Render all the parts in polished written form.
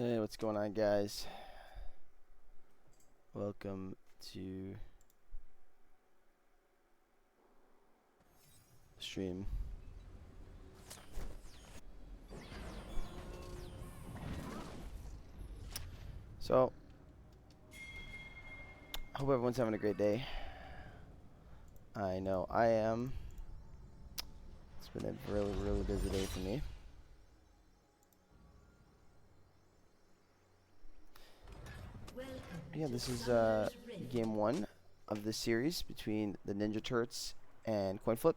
Hey, what's going on, guys? Welcome to the stream. So, hope everyone's having a great day. I know I am. It's been a really, really busy day for me. Yeah, this is game one of the series between the Ninja Turts and Coinflip.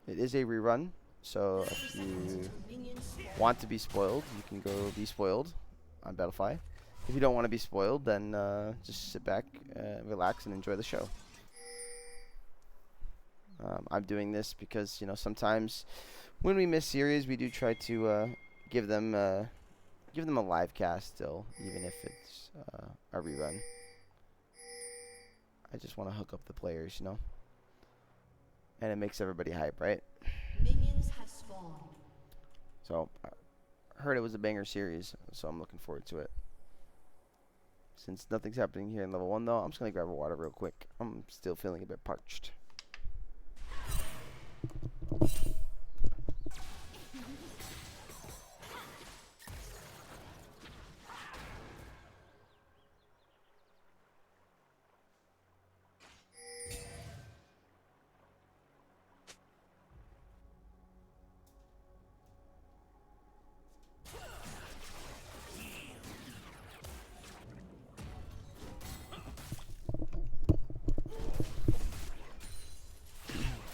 It is a rerun, so if you want to be spoiled, you can go be spoiled on Battlefy. If you don't want to be spoiled, then just sit back, relax, and enjoy the show. I'm doing this because, you know, sometimes when we miss series, we do try to give them a live cast still, even if it's a rerun. I just want to hook up the players, you know, and it makes everybody hype, right? Minions have spawned. So I heard it was a banger series, so I'm looking forward to it. Since nothing's happening here in level 1, though, I'm just gonna grab a water real quick. I'm still feeling a bit parched.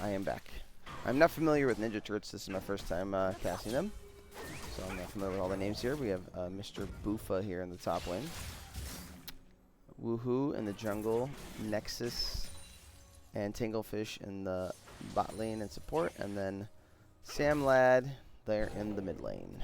I am back. I'm not familiar with Ninja Turts. This is my first time casting them, so I'm not familiar with all the names here. We have Mr. Boofa here in the top lane, Woohoo in the jungle, Nexus and Tinglefish in the bot lane and support, and then Sam Lad there in the mid lane.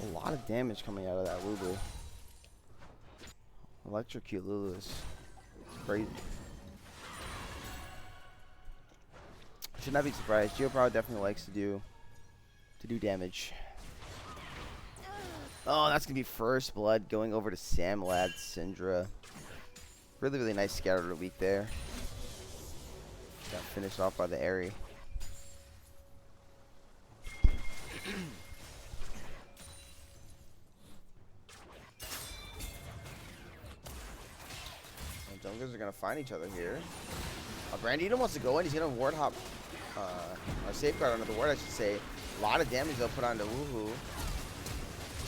A lot of damage coming out of that Lulu. Electrocute Lulu is crazy. Should not be surprised. GeoPower definitely likes to do damage. Oh, that's gonna be first blood going over to Sam Lad Syndra. Really, really nice scatter of the week there. Got finished off by the Airy. Junglers are gonna find each other here. Brandito wants to go in. He's gonna ward hop, or safeguard under the ward, I should say. A lot of damage they'll put onto Woohoo.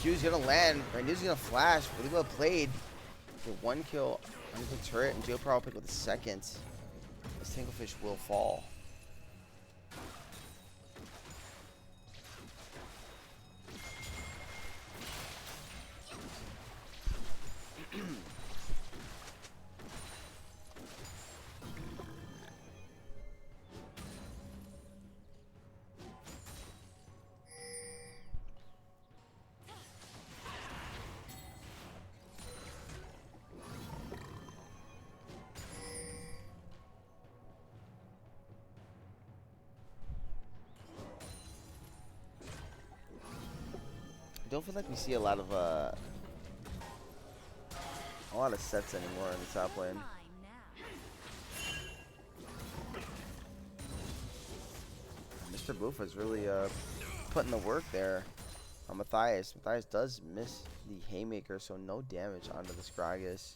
Q's gonna land. Brandito's gonna flash. Really well played. Get one kill under the turret, and GeoPower will pick up the second. This Tinglefish will fall. I don't feel like we see a lot of sets anymore in the top lane. Mr. Boofa's really putting the work there Matthias. Matthias does miss the haymaker, so no damage onto the Gragas.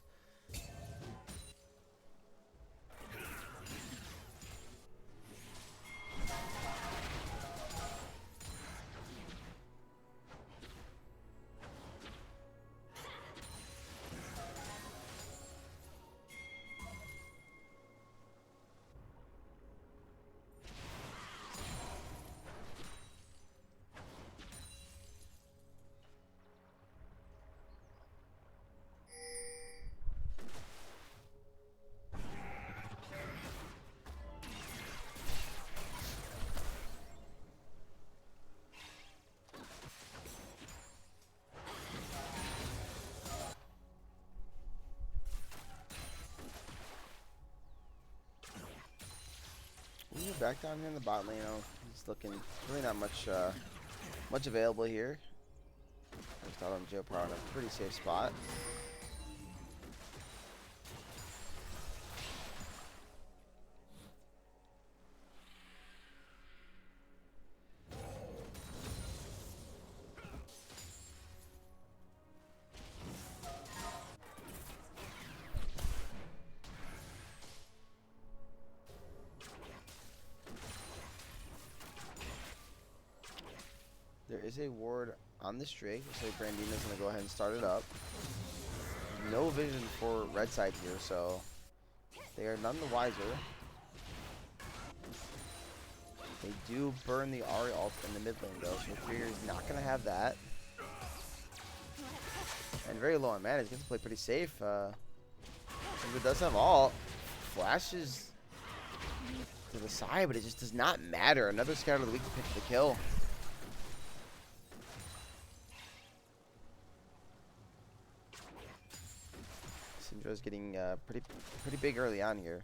We're back down here in the bot lane. He's looking really not much much available here. I thought on Joe Power in a pretty safe spot. There is a ward on this Drake, so Brandina's going to go ahead and start it up. No vision for red side here, so they are none the wiser. They do burn the Ahri ult in the mid lane though, so Krieger is not going to have that. And very low on mana, he's going to play pretty safe. If it does have ult, flashes to the side, but it just does not matter. Another scout of the week to pick the kill. Syndra's getting pretty big early on here.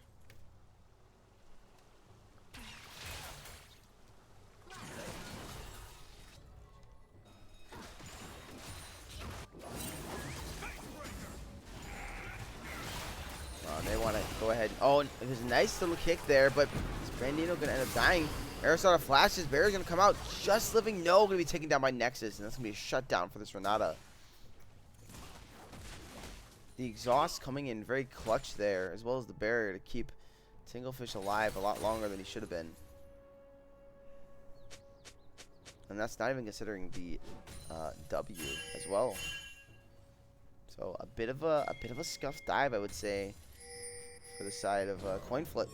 They want to go ahead. Oh, it was a nice little kick there, but is Brandino going to end up dying? Arisada flashes. Barry's going to come out just living. No, going to be taken down by Nexus, and that's going to be a shutdown for this Renata. The exhaust coming in very clutch there, as well as the barrier to keep Tinglefish alive a lot longer than he should have been. And that's not even considering the W as well. So a bit of a scuffed dive, I would say, for the side of Coinflip.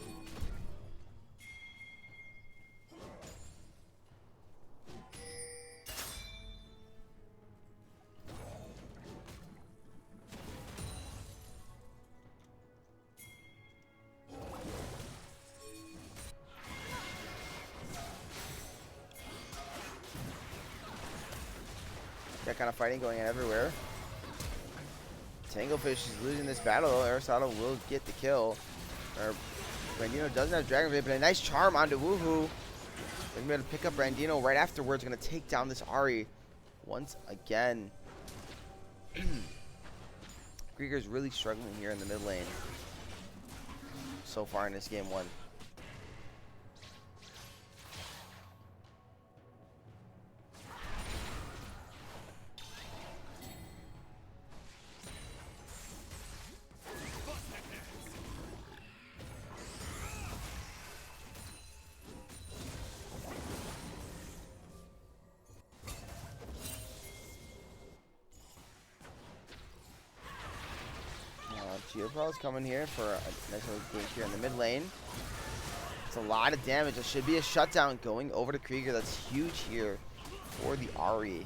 That kind of fighting going on everywhere. Tanglefish is losing this battle. Arisada will get the kill. Brandino doesn't have Dragon Blade, but a nice charm onto Woohoo. They're going to be able to pick up Brandino right afterwards. Going to take down this Ahri once again. Krieger's really struggling here in the mid lane so far in this game one. Geopral's coming here for a nice little gank here in the mid lane. It's a lot of damage. It should be a shutdown going over to Krieger. That's huge here for the Ahri.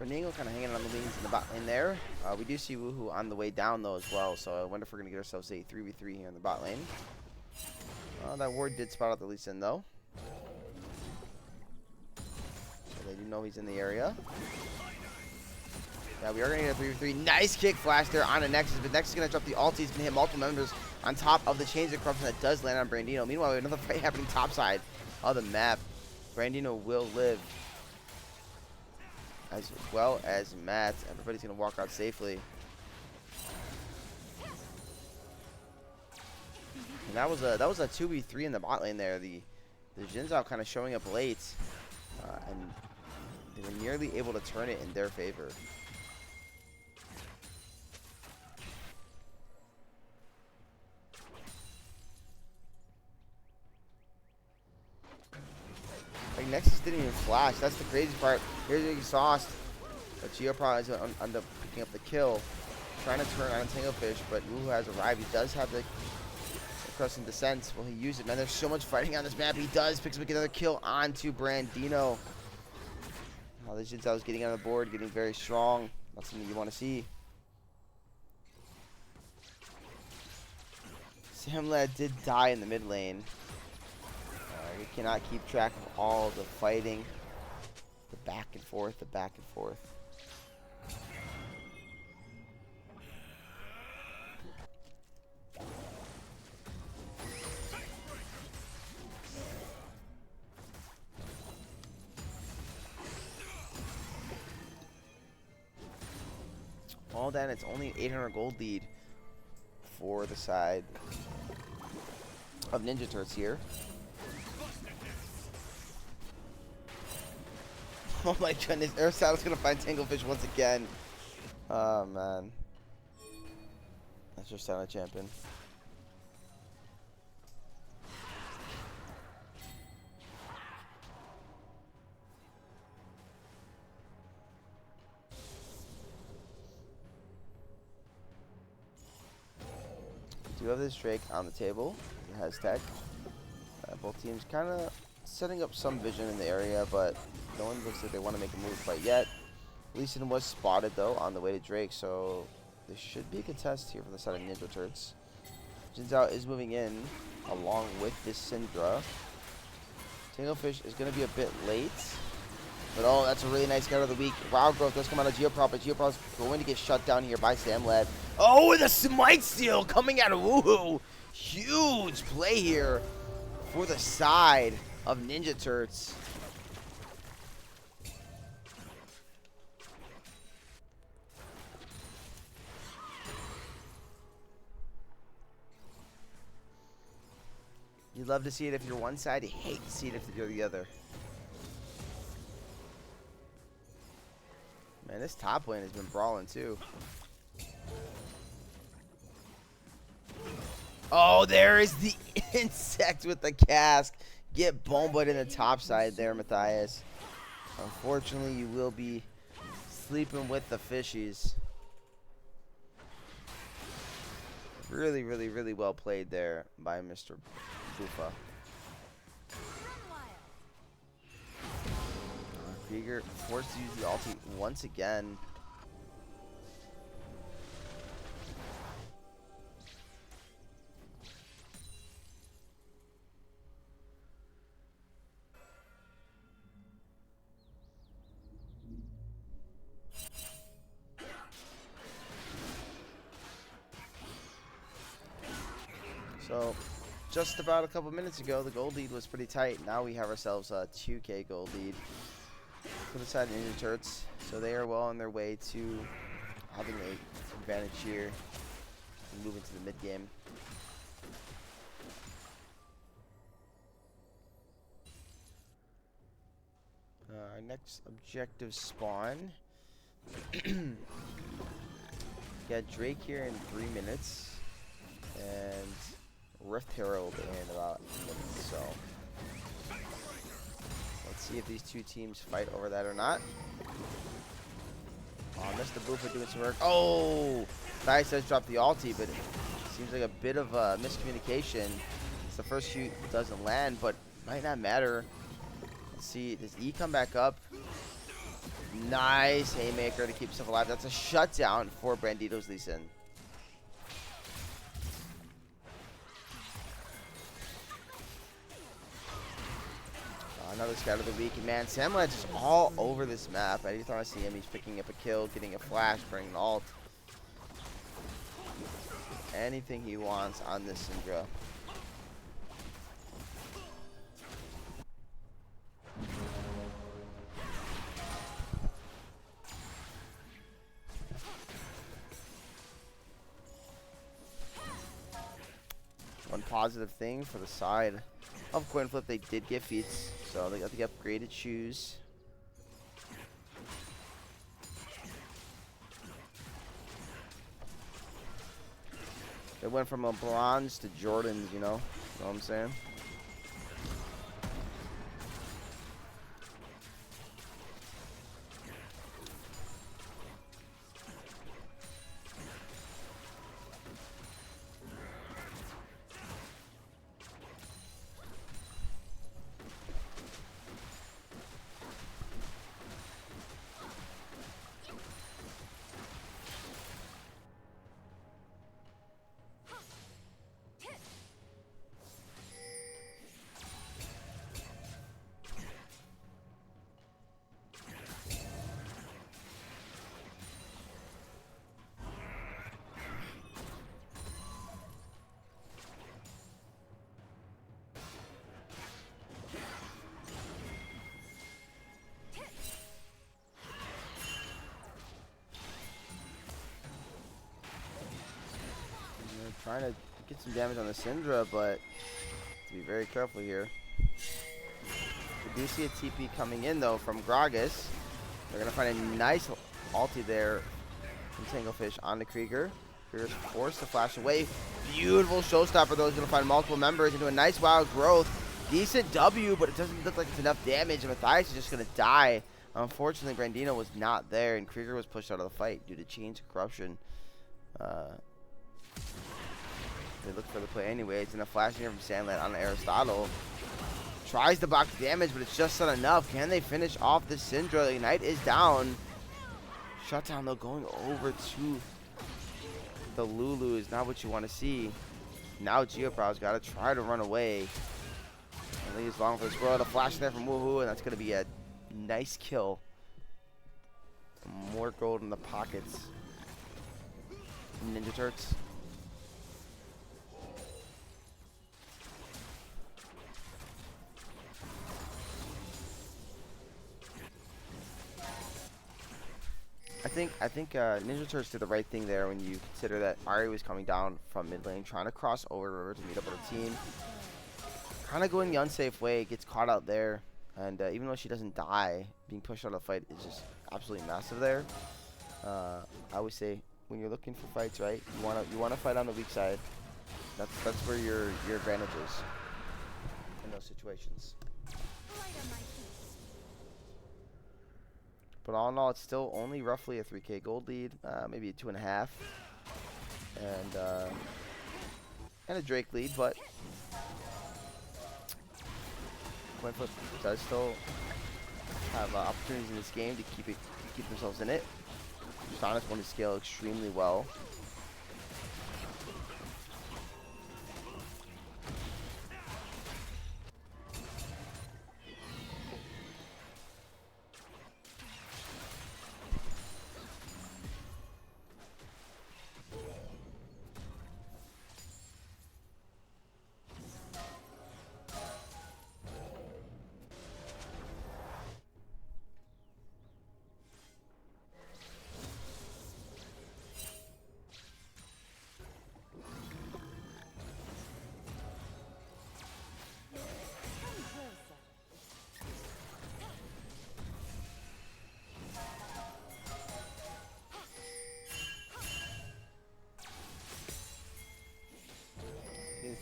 Berningo kind of hanging on the wings in the bot lane there. We do see Woohoo on the way down though as well, so I wonder if we're gonna get ourselves a 3v3 here in the bot lane. That ward did spot out the Lee Sin though, so they do know he's in the area. Yeah, we are gonna get a 3v3. Nice kick flash there on a Nexus, but Nexus is gonna drop the ulti. He's gonna hit multiple members on top of the Chains of Corruption that does land on Brandino. Meanwhile, we have another fight happening top side of the map. Brandino will live, as well as Matt. Everybody's gonna walk out safely. And that was a 2v3 in the bot lane there. The Jin Zhao kind of showing up late, and they were nearly able to turn it in their favor. Like Nexus didn't even flash. That's the crazy part. Here's the exhaust, but Geoprod is gonna end up picking up the kill, trying to turn on Tanglefish, but Woohoo has arrived. He does have the Crescent Descent. Will he use it? Man, there's so much fighting on this map. He does. Picks up another kill onto Brandino. Oh, this Jin Zhao is getting on the board, getting very strong. That's something you want to see. Samlad did die in the mid lane. We cannot keep track of all the fighting. The back and forth, the back and forth. All that, it's only 800 gold lead for the side of Ninja Turts here. Oh my goodness, Aristotle's gonna find Tanglefish once again. Oh man. That's just not a champion. We do have this Drake on the table. It has tech. Both teams kind of setting up some vision in the area, but no one looks like they want to make a move quite yet. Lee Sin was spotted though on the way to Drake, so there should be a contest here from the side of Ninja Turts. Jin Zhao is moving in along with this Syndra. Tanglefish is going to be a bit late, but oh, that's a really nice counter of the week. Wild Growth does come out of Geoprop, but Geoprop's going to get shut down here by Samlad. Oh, the Smite Steal coming out of Woohoo! Huge play here for the side of Ninja Turts. You love to see it if you're one side, you hate to see it if you're the other. Man, this top lane has been brawling too. Oh, there is the insect with the cask. Get bombed in the top side there, Matthias. Unfortunately, you will be sleeping with the fishies. Really, really, really well played there by Mr. Bufa. Krieger forced to use the ulti once again. So, just about a couple minutes ago, the gold lead was pretty tight. Now we have ourselves a 2K gold lead for the side of Ninja Turts. So they are well on their way to having an advantage here and moving to the mid game. Our next objective spawn. Get Drake here in 3 minutes, and Rift Hero will be in about a minute, so let's see if these two teams fight over that or not. Oh, Mr. Boofa doing some work. Oh! Thai says drop the ulti, but it seems like a bit of a miscommunication. It's the first shoot doesn't land, but might not matter. Let's see, does E come back up? Nice haymaker to keep himself alive. That's a shutdown for Bandito's Lee Sin. Another scout of the week. Man, Samlet's just all over this map. Anytime I see him, he's picking up a kill, getting a flash, bringing an ult. Anything he wants on this Syndra. One positive thing for the side of Coinflip, they did get feats, so they got the upgraded shoes. They went from a bronze to Jordans, you know what I'm saying? Trying to get some damage on the Syndra, but to be very careful here. We do see a TP coming in though from Gragas. They're gonna find a nice ulti there from Tanglefish on the Krieger. Krieger's forced to flash away. Beautiful showstopper though. He's gonna find multiple members into a nice wild growth. Decent W, but it doesn't look like it's enough damage, and Matthias is just gonna die. Unfortunately, Brandino was not there, and Krieger was pushed out of the fight due to Chains of Corruption. They look for the play anyway. It's in a flash here from Sandland on Aristotle. Tries to block damage, but it's just not enough. Can they finish off the Syndra? The Ignite is down. Shutdown, though, going over to the Lulu is not what you want to see. Now Geoprow's got to try to run away. And leaves long for this world. A flash there from Woohoo, and that's going to be a nice kill. More gold in the pockets. Ninja Turts. I think Ninja Turtles did the right thing there when you consider that Ari was coming down from mid lane, trying to cross over the river to meet up with her team. Kind of going the unsafe way, gets caught out there, and even though she doesn't die, being pushed out of the fight is just absolutely massive there. I always say when you're looking for fights, right, you wanna fight on the weak side. That's where your advantage is in those situations. But all in all, it's still only roughly a 3K gold lead, maybe a 2.5, and a Drake lead. But Coinflip does still have opportunities in this game to keep themselves in it. Sonis won to scale extremely well.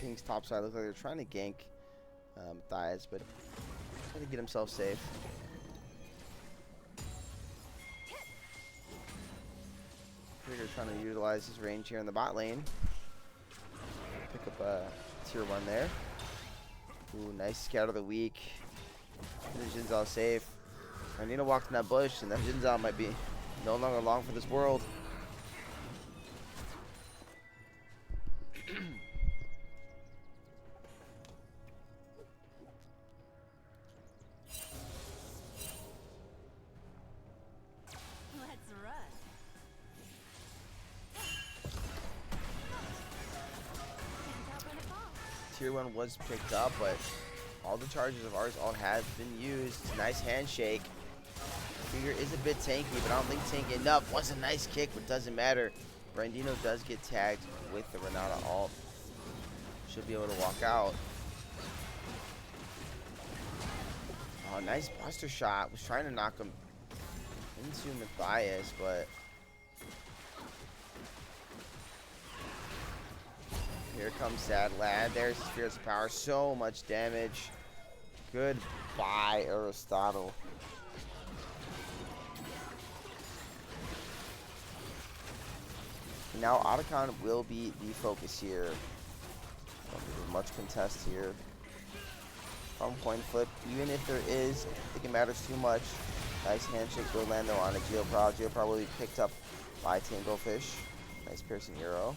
Ping's top side looks like they're trying to gank Thighs, but trying to get himself safe. Krieger trying to utilize his range here in the bot lane. Pick up a tier 1 there. Ooh, nice scout of the week. Jin's all safe. Nina walked in that bush, and that Jinzao might be no longer long for this world. Let's run. Can't help when it falls. Tier 1 was picked up, but all the charges of ours all have been used. Nice handshake. Figure is a bit tanky, but I don't think tanky enough. Was a nice kick, but doesn't matter. Brandino does get tagged with the Renata ult. Should be able to walk out. Oh, nice buster shot. Was trying to knock him into Matthias, but here comes Sad Lad. There's his Fierce Power. So much damage. Goodbye, Aristotle. Now Otacon will be the focus here. I don't think there's much contest here from Coinflip. Even if there is, I think it matters too much. Nice handshake, good Lando on a Geoprow. Geoprow will be picked up by Tanglefish. Nice piercing arrow.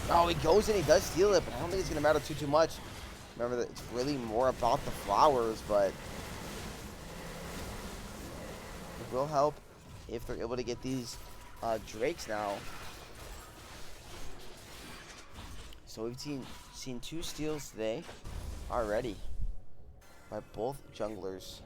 Oh, he goes and he does steal it, but I don't think it's going to matter too much. Remember that it's really more about the flowers, but it will help if they're able to get these Drakes now. So we've seen 2 steals today already by both junglers.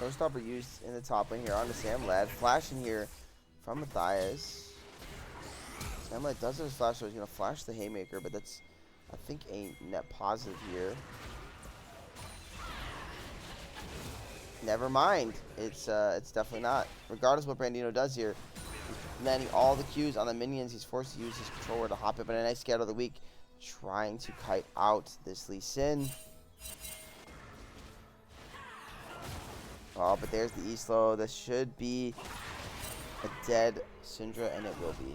Showstopper used in the top lane here on the Sam Lad. Flash in here from Matthias. Sam Lad does have his flash, so he's going to flash the Haymaker, but that's, I think, a net positive here. Never mind. It's definitely not. Regardless of what Brandino does here, he's landing all the Qs on the minions. He's forced to use his controller to hop up in a nice scatter of the week, trying to kite out this Lee Sin. Oh, but there's the E-slow. This should be a dead Syndra, and it will be.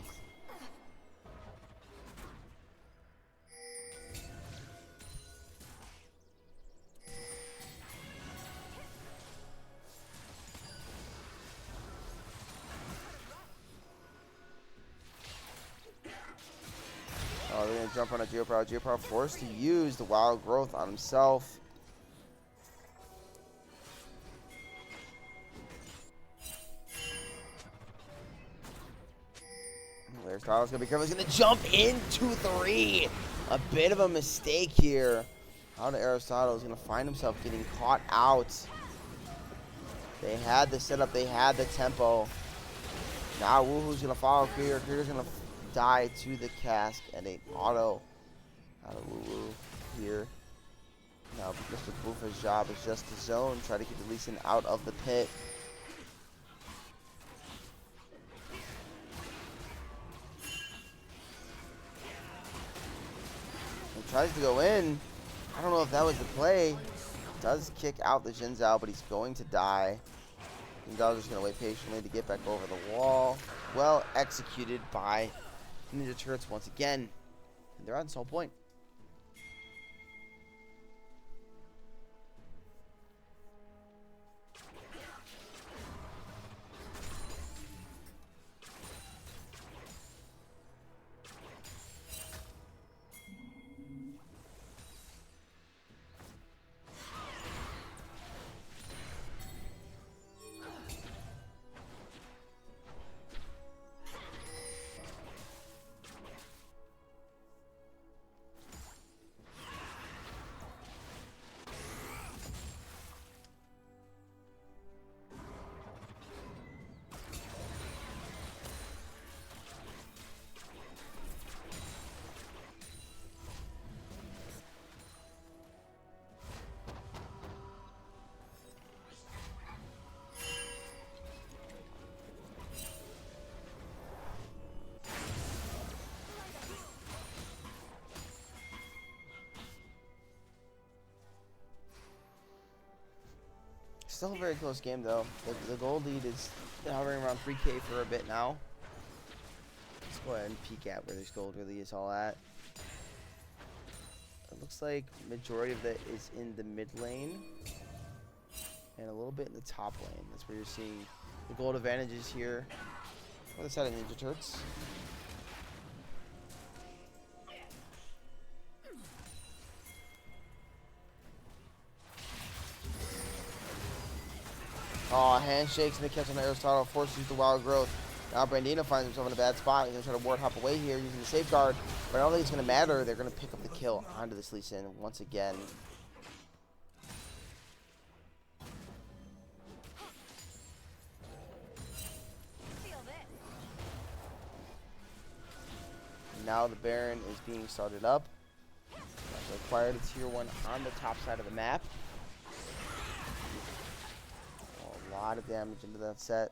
Oh, they're going to jump on a Geoprow. Geoprow forced to use the Wild Growth on himself. Aristotle's gonna be careful. He's gonna jump into 3. A bit of a mistake here. How did Aristotle is gonna find himself getting caught out? They had the setup, they had the tempo. Now Woohoo's gonna follow Krieger. Krieger's gonna die to the cask and a auto out of Woohoo here. Now Mr. Boofa's job is just to zone, try to keep the Lee Sin out of the pit. Tries to go in. I don't know if that was the play. Does kick out the Xin Zhao, but he's going to die. Xin Zhao's just going to wait patiently to get back over the wall. Well executed by Ninja Turts once again. And they're on Soul Point. Still a very close game, though. The gold lead is hovering around 3K for a bit now. Let's go ahead and peek at where this gold really is all at. It looks like majority of it is in the mid lane and a little bit in the top lane. That's where you're seeing the gold advantages here. Other side of Ninja Turts. Oh, handshakes and the catch on Aristotle forces the wild growth. Now Brandino finds himself in a bad spot. He's going to try to ward hop away here using the safeguard. But I don't think it's going to matter. They're going to pick up the kill onto this Lee Sin once again. Feel this. Now the Baron is being started up. Acquired a tier 1 on the top side of the map. A lot of damage into that set.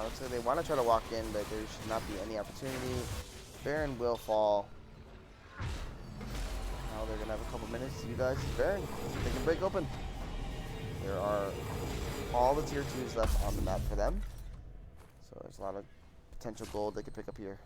Looks like they want to try to walk in, but there should not be any opportunity. Baron will fall. Now they're going to have a couple minutes to utilize this Baron. They can break open. There are all the tier 2s left on the map for them. So there's a lot of potential gold they could pick up here.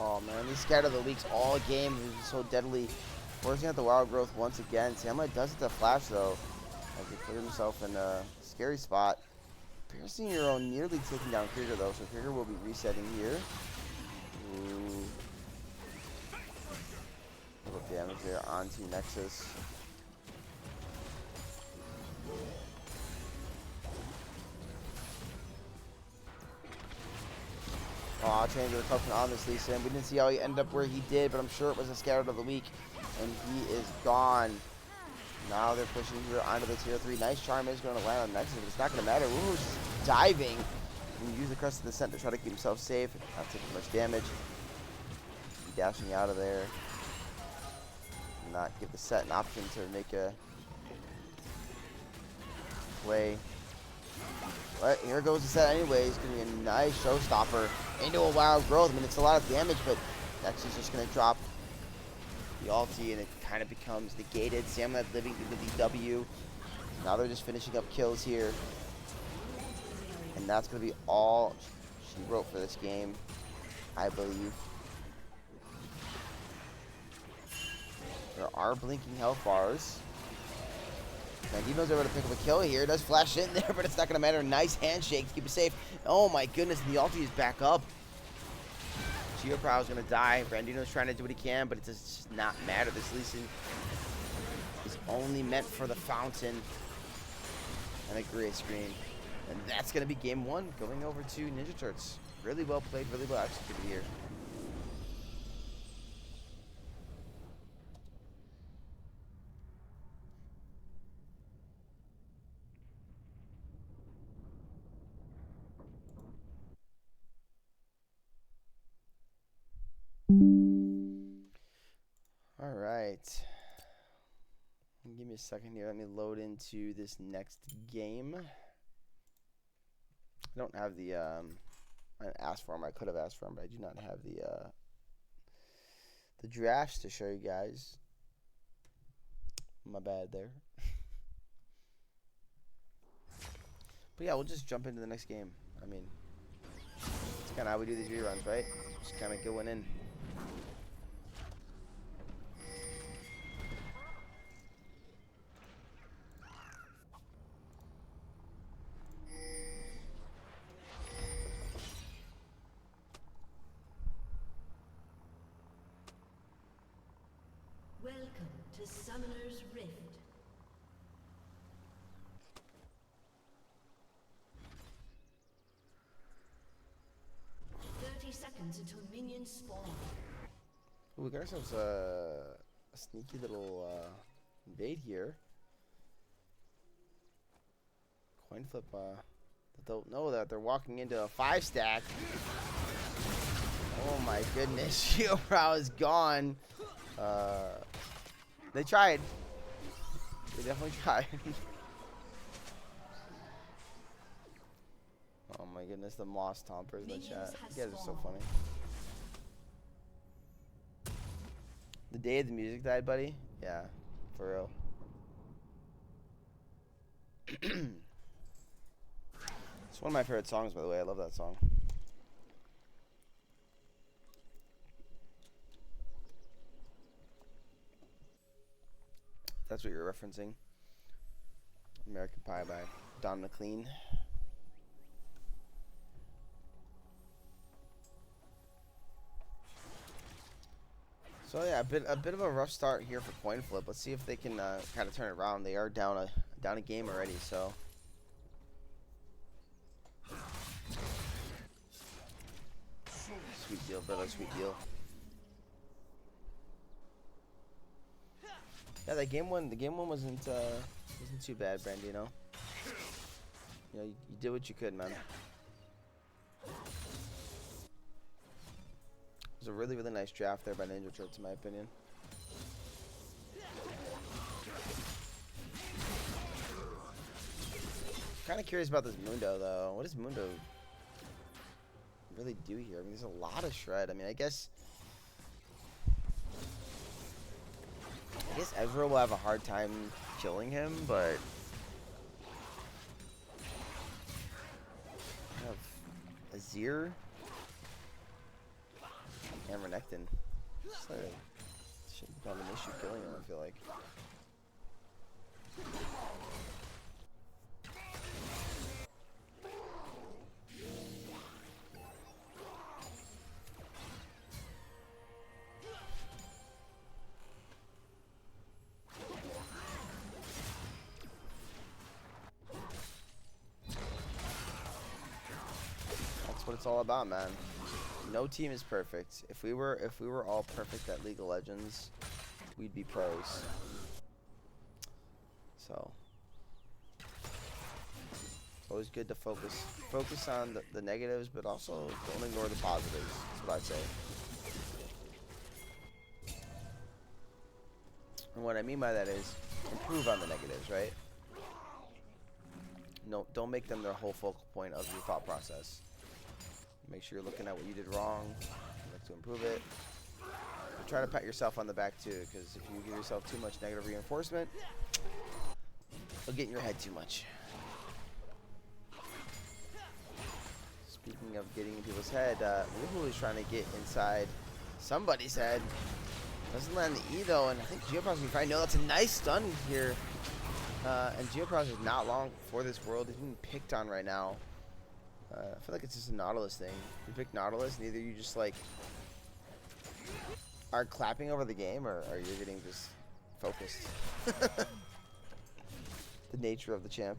Oh man, he scattered the leaks all game. He was so deadly. Forcing out the wild growth once again. Samla does it to Flash though, as he put himself in a scary spot. Piercing your own nearly taking down Krieger though, so Krieger will be resetting here. Ooh. A little damage there onto Nexus. Aw, change the toughen on this Lee Sin. We didn't see how he ended up where he did, but I'm sure it was a scattered of the week. And he is gone. Now they're pushing here onto the tier 3. Nice charm is going to land on Nexus, but it's not going to matter. Woo's diving. And use the crest of the scent to try to keep himself safe. Not taking much damage. Dashing out of there. Not give the set an option to make a play. But here goes the set anyway. It's going to be a nice showstopper into a wild growth. I mean, it's a lot of damage, but Nexus is just going to drop the ulti, and it kind of becomes negated. Samlad living through the W. Now they're just finishing up kills here. And that's going to be all she wrote for this game, I believe. There are blinking health bars. Mandino's able to pick up a kill here. Does flash in there, but it's not going to matter. Nice handshake to keep it safe. Oh my goodness, the ulti is back up. Geoprow is going to die. Brandino's trying to do what he can, but it does just not matter. This Lee Sin is only meant for the fountain and a gray screen. And that's going to be game 1 going over to Ninja Turts. Really well played, really well executed here. All right. Give me a second here. Let me load into this next game. I don't have the I asked for them. I could have asked for them, but I do not have the drafts to show you guys. My bad there. But yeah, we'll just jump into the next game. I mean, it's kind of how we do these reruns, right? Just kind of going in. Welcome to Summoner's Rift. Seconds until minions spawn. Ooh, we got ourselves a sneaky little invade here. Coinflip don't know that they're walking into a 5-stack. Oh my goodness, Geobrow is gone. They tried. They definitely tried. Oh my goodness, the Moss Tompers in the chat. You guys are so funny. The day the music died, buddy? Yeah, for real. It's one of my favorite songs, by the way. I love that song. That's what you're referencing. American Pie by Don McLean. So yeah, a bit of a rough start here for Coinflip. Let's see if they can kind of turn it around. They are down a game already, so. Sweet deal, brother, sweet deal. Yeah, the game one wasn't too bad, Brandino. You know, you did what you could, man. It was a really, really nice draft there by Ninja Turts, in my opinion. Kind of curious about this Mundo, though. What does Mundo really do here? I mean, there's a lot of shred. I mean, I guess Ezreal will have a hard time killing him, but I have Azir and Renekton. Shouldn't have an issue killing him, I feel like. That's what it's all about, man. No team is perfect. If we were all perfect at League of Legends, we'd be pros. So it's always good to focus on the negatives, but also don't ignore the positives. That's what I say. And what I mean by that is improve on the negatives, right? No, don't make them the whole focal point of your thought process. Make sure you're looking at what you did wrong, like to improve it. But try to pat yourself on the back too, because if you give yourself too much negative reinforcement, it'll get in your head too much. Speaking of getting in people's head, Woohoo is trying to get inside somebody's head. Doesn't land the E though, and I think Geoprow's gonna try. No, that's a nice stun here. And Geoprows is not long for this world. He's being picked on right now. I feel like it's just a Nautilus thing. You pick Nautilus, and either you just like are clapping over the game, or you're getting just focused. The nature of the champ.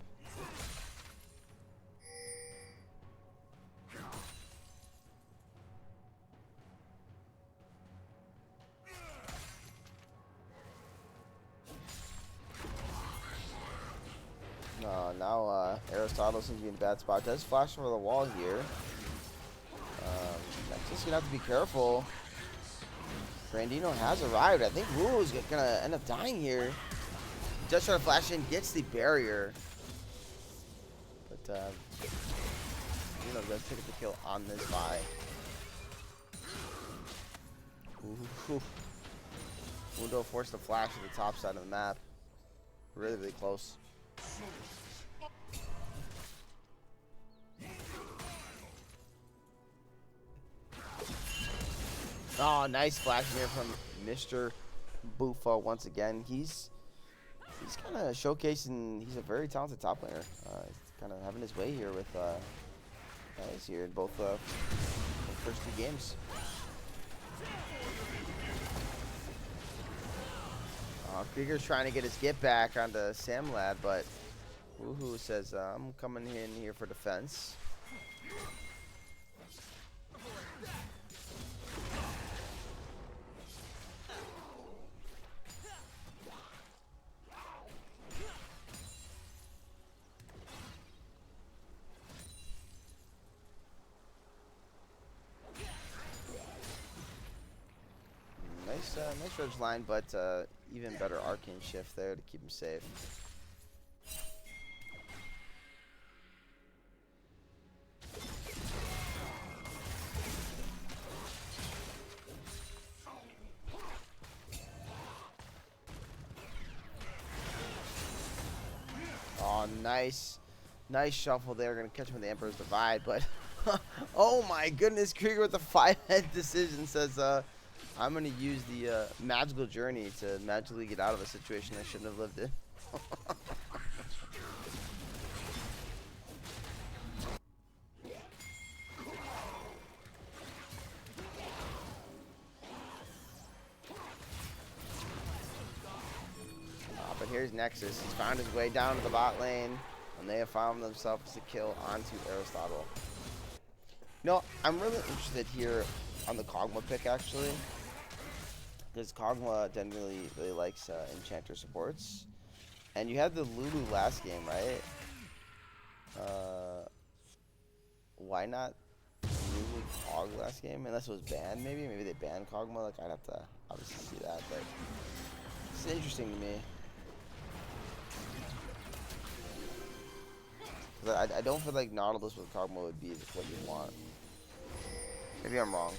Now Aristotle seems to be in a bad spot. Does flash over the wall here. Just gonna have to be careful. Brandino has arrived. I think Wu is gonna end up dying here. He does try to flash in, gets the barrier, but you know, does pick up the kill on this buy. Ooh. Mundo forced the flash to the top side of the map. Really, really close. Oh, nice flash here from Mr. Buffa once again. He's kind of showcasing. He's a very talented top laner. He's kind of having his way here with guys here in both first two games. Krieger's trying to get his get back onto Samlad, but Woohoo says, I'm coming in here for defense. Nice ridge line, but even better arcane shift there to keep him safe. Oh, nice shuffle there. Gonna catch him with the Emperor's Divide, but oh my goodness, Krieger with the 5-head decision says, I'm going to use the magical journey to magically get out of a situation I shouldn't have lived in. But here's Nexus. He's found his way down to the bot lane, and they have found themselves a kill onto Aristotle. No, I'm really interested here on the Kog'Maw pick, actually. Because Kog'Maw generally really likes Enchanter supports. And you had the Lulu last game, right? Why not Lulu Kog last game? Unless it was banned, maybe? Maybe they banned Kog'Maw. Like, I'd have to obviously see that, but it's interesting to me. Because I don't feel like Nautilus with Kog'Maw would be what you want. Maybe I'm wrong.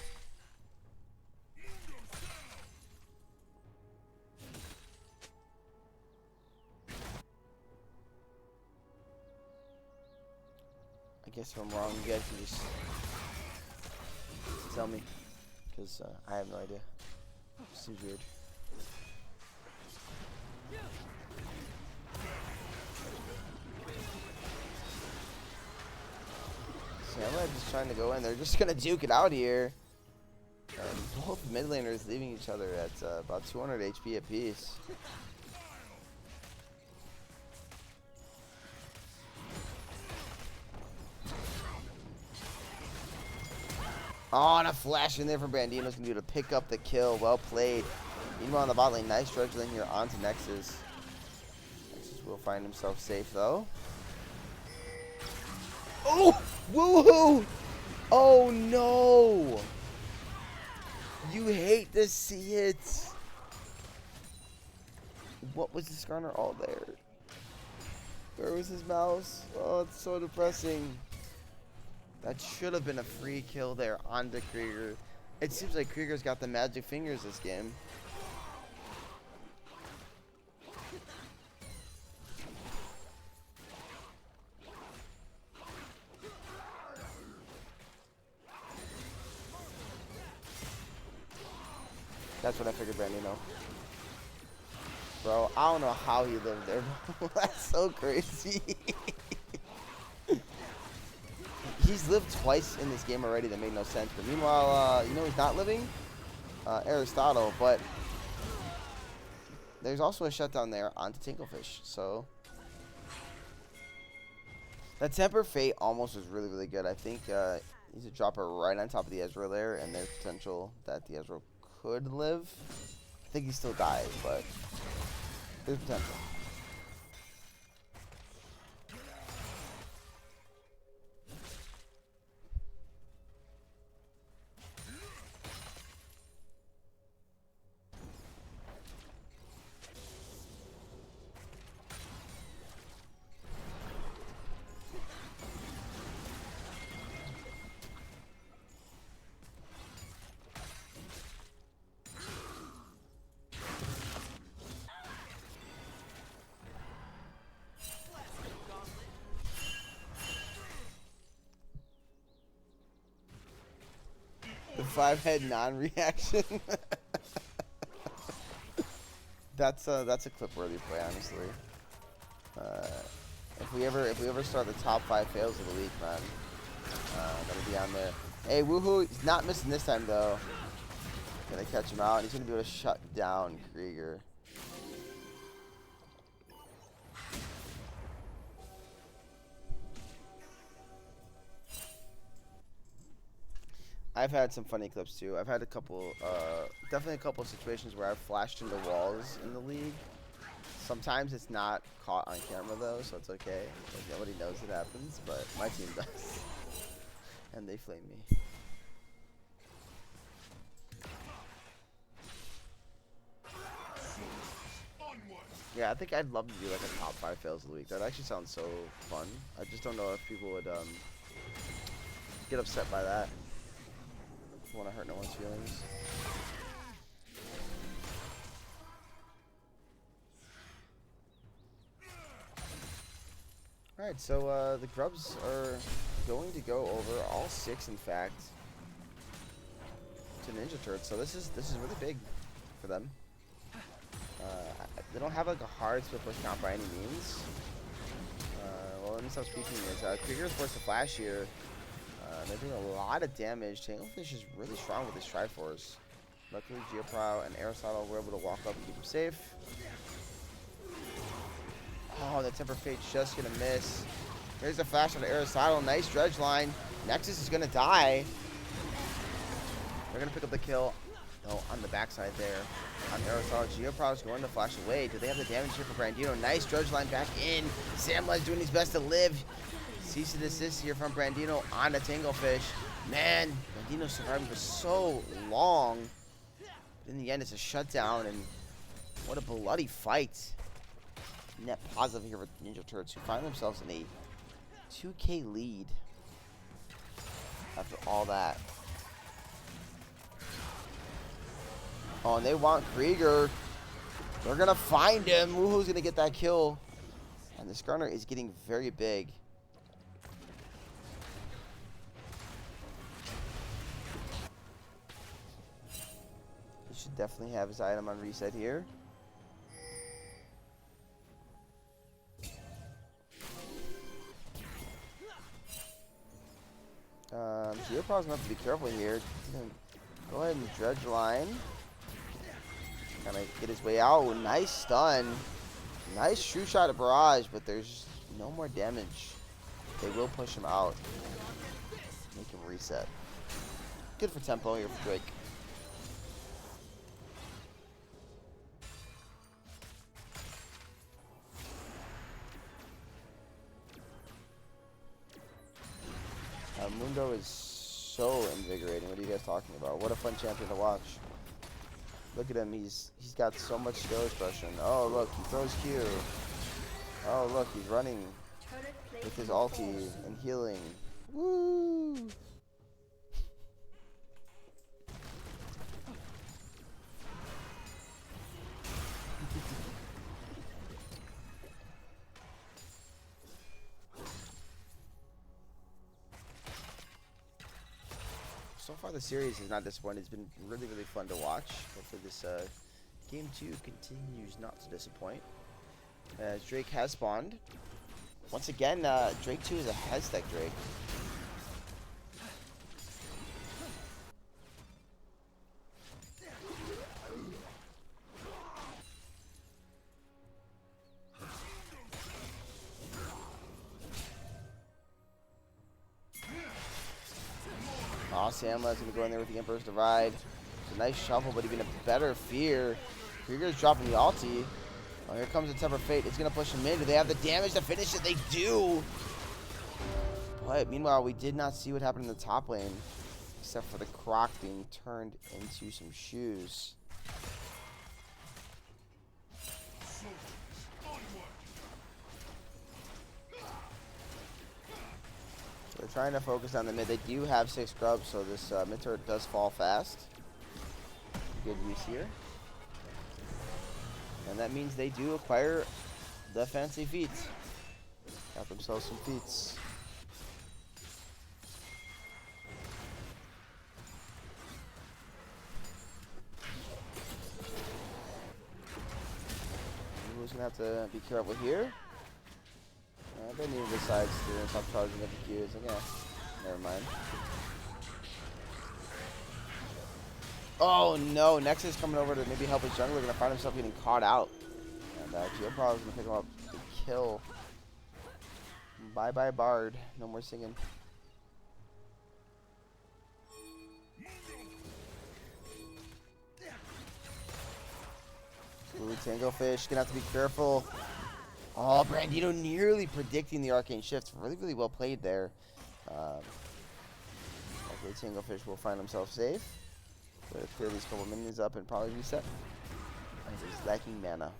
I guess if I'm wrong, you guys can just tell me, because I have no idea. Seems weird. Samlad just trying to go in. They're just gonna duke it out here. And both mid laners leaving each other at about 200 HP apiece. Oh, and a flash in there from Brandino's gonna do to pick up the kill. Well played. Meanwhile, on the bot lane, nice dredge lane here onto Nexus. Nexus will find himself safe though. Oh, woohoo! Oh no! You hate to see it. What was the Skarner all there? Where was his mouse? Oh, it's so depressing. That should have been a free kill there onto Krieger. It seems like Krieger's got the magic fingers this game. That's what I figured, Brandino. Bro, I don't know how he lived there. That's so crazy. He's lived twice in this game already that made no sense. But meanwhile, you know he's not living? Aristotle. But there's also a shutdown there onto Tinklefish. So that Temper Fate almost was really, really good. I think he's a dropper right on top of the Ezreal there. And there's potential that the Ezreal could live. I think he still dies, but there's potential. The 5-head non-reaction. That's a clip-worthy play, honestly. If we ever start the top 5 fails of the week, man, that'll be on there. Hey, woohoo! He's not missing this time though. Gonna catch him out, and he's gonna be able to shut down Krieger. I've had some funny clips too. I've had a couple, definitely a couple of situations where I've flashed into walls in the league. Sometimes it's not caught on camera though, so it's okay. Like, nobody knows it happens, but my team does. And they flame me. Yeah, I think I'd love to do like a top 5 fails of the week. That actually sounds so fun. I just don't know if people would get upset by that. I don't want to hurt no one's feelings. Alright, so the grubs are going to go over all 6, in fact, to Ninja Turts. So this is really big for them. They don't have like a hard split push count by any means. Well, let me stop speaking. Krieger's forced to flash here. They're doing a lot of damage. Tanglefish is really strong with his Triforce. Luckily, Geoprow and Aristotle were able to walk up and keep him safe. Oh, the Temper Fate's just gonna miss. There's a flash on Aristotle. Nice dredge line. Nexus is gonna die. They're gonna pick up the kill. Oh, on the backside there. On Aristotle, Geoprow is going to flash away. Do they have the damage here for Brandino? Nice dredge line back in. Samla's doing his best to live. Cease and desist here from Brandino on the Tanglefish. Man, Brandino surviving for so long. But in the end, it's a shutdown, and what a bloody fight. Net positive here for Ninja Turts, who find themselves in a 2K lead after all that. Oh, and they want Krieger. They're going to find him. Woohoo's going to get that kill. And this Garner is getting very big. He should definitely have his item on reset here. Geoprow's going to have to be careful here. Go ahead and dredge line. Kind of get his way out. Nice stun. Nice true shot at Barrage, but there's no more damage. They will push him out. Make him reset. Good for tempo here for Drake. Mundo is so invigorating. What are you guys talking about? What a fun champion to watch. Look at him. He's got so much skill expression. Oh, look. He throws Q. Oh, look. He's running with his ulti and healing. Woo! So far, the series has not disappointed. It's been really, really fun to watch. Hopefully, this game 2 continues not to disappoint. As Drake has spawned. Once again, Drake 2 is a Heztech Drake. Aw, Samla's gonna go in there with the Emperor's Divide. It's a nice shuffle, but even a better fear. Krieger's dropping the ulti. Oh, here comes the Temper Fate. It's gonna push him in. Do they have the damage to finish it? They do. But meanwhile, we did not see what happened in the top lane, except for the Croc being turned into some shoes. They're trying to focus on the mid. They do have 6 grubs, so this mid turret does fall fast. Good use here. And that means they do acquire the fancy feats. Got themselves some feats. Who's gonna have to be careful here? They needed the side steer and stop charging at the Qs. Like, yeah, never mind. Oh no, Nexus coming over to maybe help his jungler. Gonna find himself getting caught out. And Geoprow is gonna pick him up to kill. Bye bye Bard. No more singing. Ooh, Tango Fish, gonna have to be careful. Oh, Brandino nearly predicting the arcane shift. Really, really well played there. Hopefully Tango Fish will find himself safe. But clear these couple minions up and probably reset. As he's lacking mana.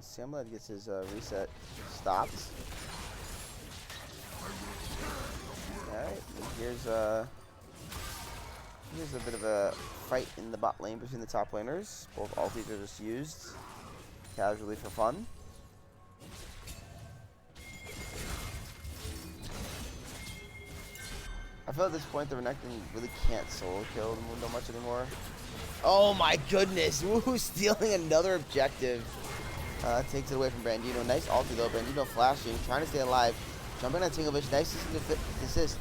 Samlad gets his reset stopped. Alright, here's a bit of a fight in the bot lane between the top laners. Both ultis are just used casually for fun. I feel at this point the Renekton really can't solo kill the Mundo much anymore. Oh my goodness! Woohoo! Stealing another objective. Takes it away from Brandino. Nice ulti though. Brandino flashing, trying to stay alive. Jumping on Tinglebitch. Nice assist.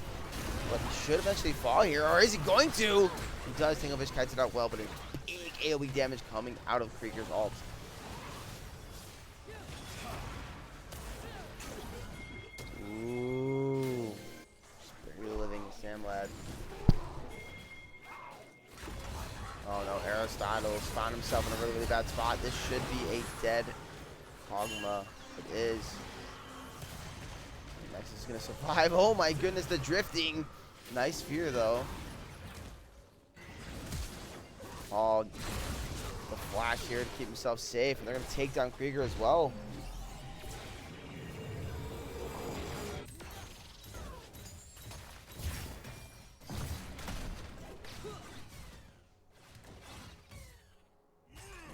But he should eventually fall here. Or is he going to? He does. Tinglebitch kites it out well, but a big AoE damage coming out of Krieger's ult. Ooh. Barely living Samlad. Oh no, Aristotle's found himself in a really, really bad spot. This should be a dead Kog'Maw. It is. Nexus is gonna survive. Oh my goodness, the drifting. Nice fear though. Oh, the flash here to keep himself safe, and they're gonna take down Krieger as well.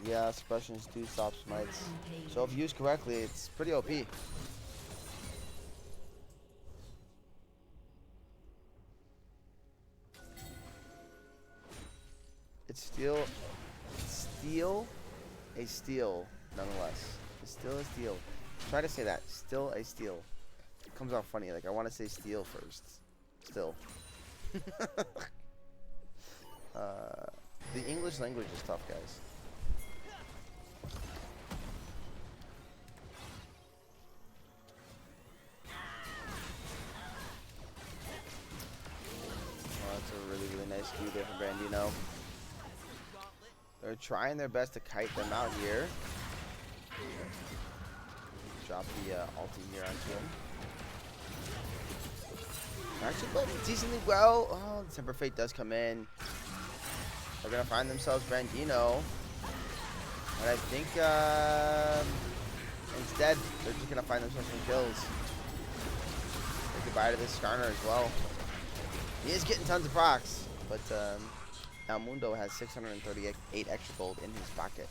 Yeah, suppressions do stop smites. So if used correctly, it's pretty OP. It's still a steal, nonetheless. It's still a steal. Try to say that. Still a steal. It comes out funny. Like, I want to say steal first. Still. The English language is tough, guys. Nice Q there from Brandino. They're trying their best to kite them out here. Drop the ulti here onto him. Actually playing decently well. Oh, the Temper Fate does come in. They're going to find themselves Brandino. But I think instead, they're just going to find themselves some kills. Say goodbye to this Skarner as well. He is getting tons of procs. But now Mundo has 638 extra gold in his pocket.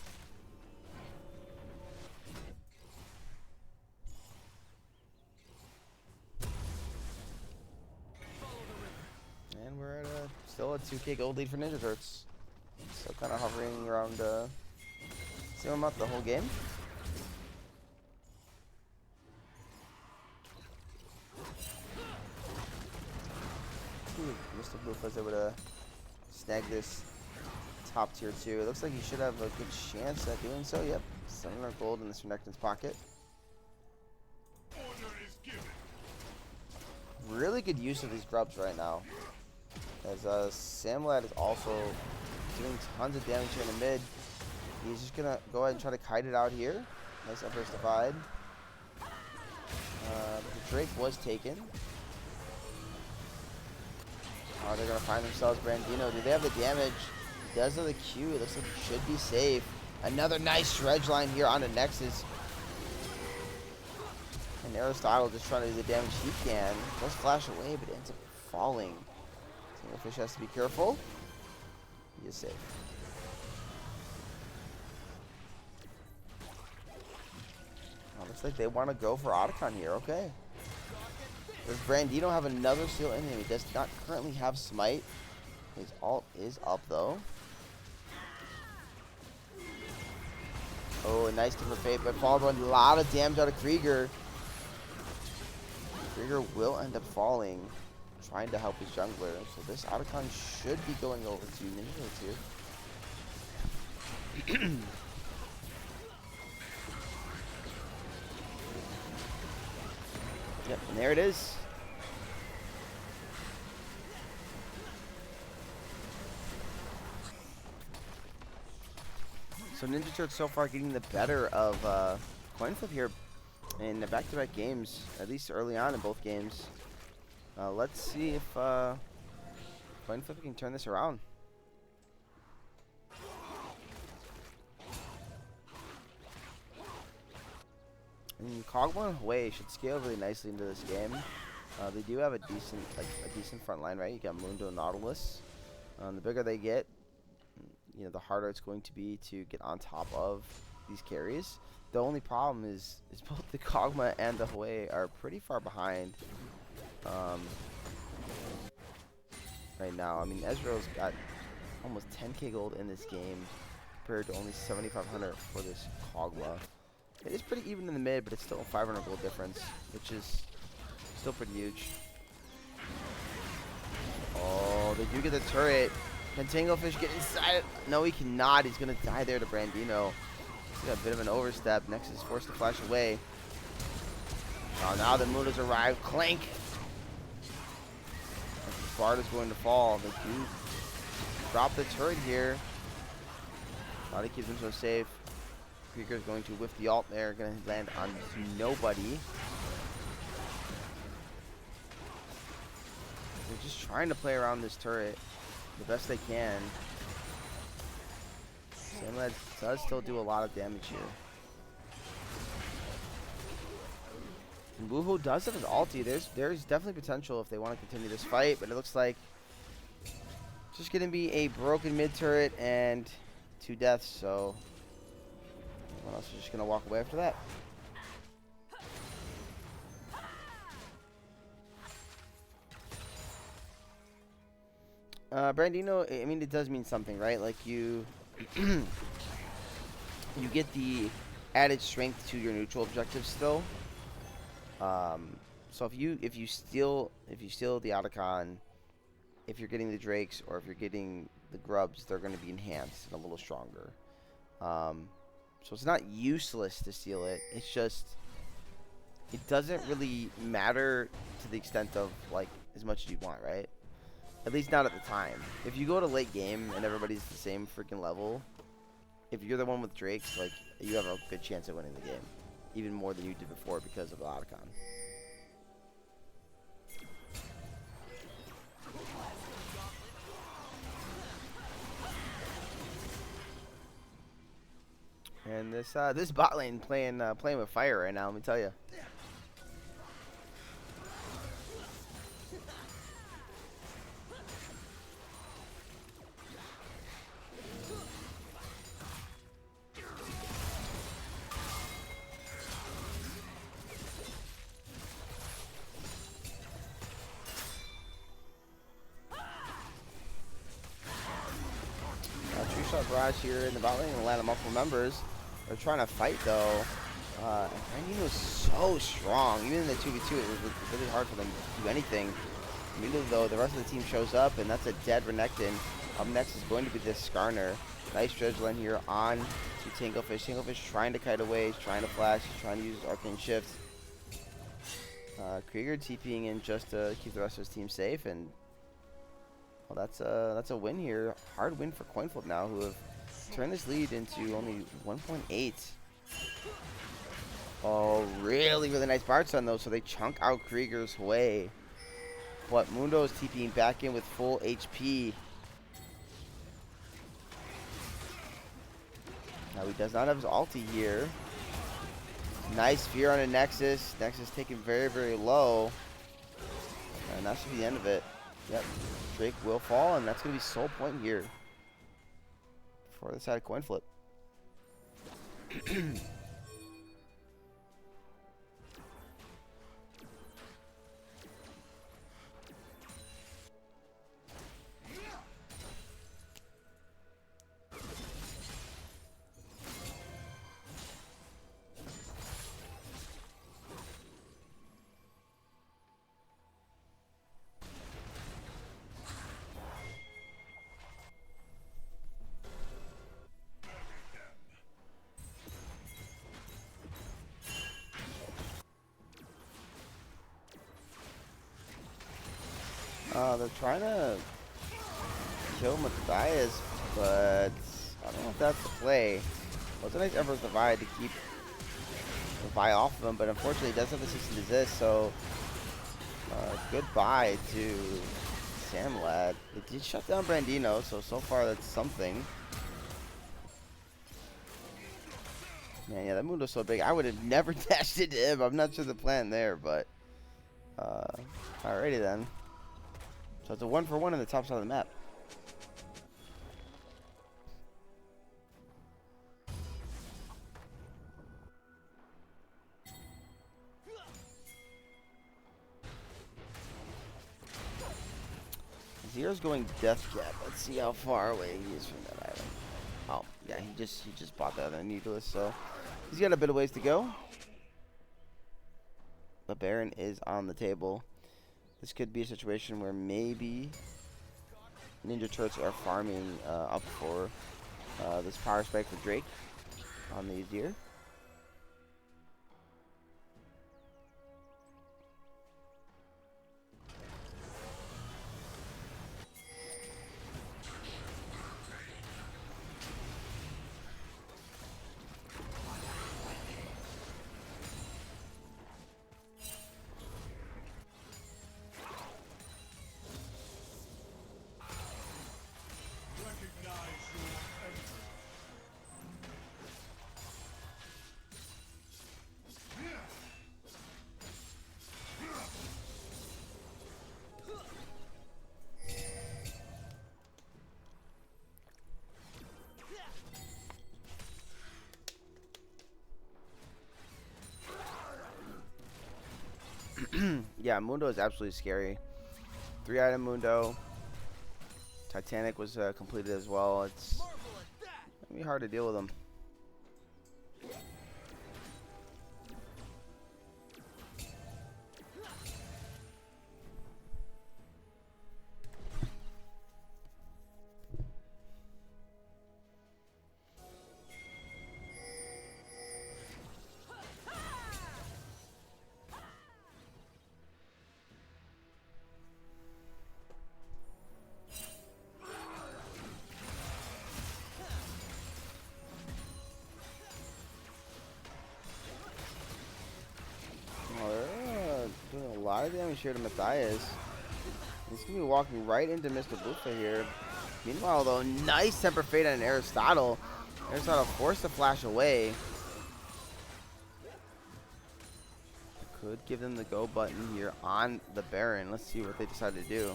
And we're at still a 2k gold lead for Ninja Turts. So kind of hovering around same amount the whole game. Mr. Bluefa's able to snag this top tier 2. It looks like he should have a good chance at doing so. Yep, 700 gold in this Renekton's pocket. Really good use of these grubs right now. As Samlad is also doing tons of damage here in the mid. He's just going to go ahead and try to kite it out here. Nice Empress Divide. The Drake was taken. Oh, they're going to find themselves Brandino. Do they have the damage? He does have the Q. It looks like he should be safe. Another nice dredge line here on the Nexus. And Aristotle just trying to do the damage he can. Does flash away, but ends up falling. Fish has to be careful. He is safe. Oh, looks like they want to go for Otacon here. Okay. Does Brandino have another seal in him? He does not currently have Smite. His ult is up, though. Oh, a nice Timber Fate, but followed by a lot of damage out of Krieger. Krieger will end up falling, trying to help his jungler. So this Otacon should be going over to Ninjas here. Yep, and there it is. So Ninja Turks so far getting the better of Coinflip here in the back-to-back games, at least early on in both games. Let's see if Coinflip can turn this around. And Kog'Maw and Hwei should scale really nicely into this game. They do have a decent front line, right? You got Mundo and Nautilus. The bigger they get, you know, the harder it's going to be to get on top of these carries. The only problem is both the Kog'Maw and the Hwei are pretty far behind right now. I mean, Ezreal's got almost 10k gold in this game compared to only 7,500 for this Kog'Maw. It is pretty even in the mid, but it's still a 500 gold difference, which is still pretty huge. Oh, they do get the turret. Can Tanglefish get inside? No, he cannot. He's going to die there to Brandino. He's got a bit of an overstep. Nexus is forced to flash away. Oh, now the moon has arrived. Clank. Bard is going to fall. They do drop the turret here. Thought he keeps him so safe. Krieger's going to whiff the ult there. Going to land on nobody. They're just trying to play around this turret the best they can. Samlad does still do a lot of damage here. And Woohoo does have his ulti. There's definitely potential if they want to continue this fight, but it looks like it's just going to be a broken mid turret and 2 deaths, so everyone else is just going to walk away after that. Brandino, I mean, it does mean something, right? Like you you get the added strength to your neutral objectives still. So if you steal the Otacon, if you're getting the Drakes or if you're getting the Grubs, they're going to be enhanced and a little stronger. So it's not useless to steal it. It's just it doesn't really matter to the extent of like as much as you want, right? At least not at the time. If you go to late game and everybody's the same freaking level, if you're the one with Drakes, like, you have a good chance of winning the game. Even more than you did before because of the Otacon. And this bot lane playing with fire right now, let me tell you. Two-shot barrage here in the bot lane and land multiple members. They're trying to fight though. And Brandino was so strong. Even in the 2v2, it was really hard for them to do anything. Immediately though, the rest of the team shows up, and that's a dead Renekton. Up next is going to be this Skarner. Nice dredge line here on to Tanglefish. Tanglefish trying to kite away, he's trying to flash, he's trying to use his arcane shift. Krieger TPing in just to keep the rest of his team safe, and well, that's a win here. Hard win for Coinflip now, who have turned this lead into only 1.8. Oh, really nice Bard Stun though, so they chunk out Krieger's way. But Mundo is TPing back in with full HP. Now he does not have his ulti here. Nice fear on a Nexus. Nexus taken very low. And that should be the end of it. Yep. Drake will fall, and that's going to be sole point here for the side of Coinflip. They're trying to kill Matthias, but I don't know if that's the play. Well, it's a nice Emperor's Divide to keep the Vi off of him, but unfortunately he does have the 6 and desist, so goodbye to Samlad. It did shut down Brandino, so far that's something. Man, yeah, that Mundo's so big. I would have never dashed into him. I'm not sure the plan there, but alrighty then. So it's a 1-for-1 in the top side of the map. Zero's going Death Cap. Let's see how far away he is from that island. Oh, yeah, he just bought the other Needless, so he's got a bit of ways to go. The Baron is on the table. This could be a situation where maybe Ninja Turts are farming up for this power spike for Drake on the Azir. Yeah, Mundo is absolutely scary. 3-item Mundo. Titanic was completed as well. It's gonna be hard to deal with him. Doing a lot of damage here to Matthias. He's going to be walking right into Mr. Buffa here. Meanwhile, though, nice Temper Fate on Aristotle. Aristotle forced to flash away. Could give them the go button here on the Baron. Let's see what they decide to do.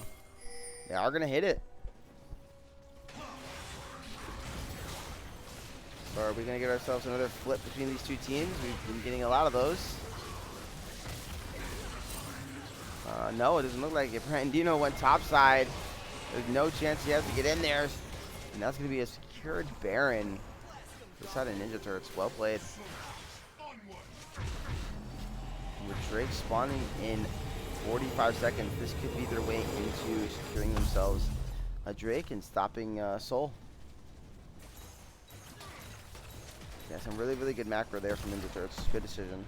They are going to hit it. So are we going to get ourselves another flip between these two teams? We've been getting a lot of those. No, it doesn't look like it. Brandino went topside. There's no chance he has to get in there. And that's going to be a secured Baron. This side of Ninja Turts. Well played. With Drake spawning in 45 seconds, this could be their way into securing themselves a Drake and stopping Soul. Yeah, some really, really good macro there from Ninja Turts. Good decision.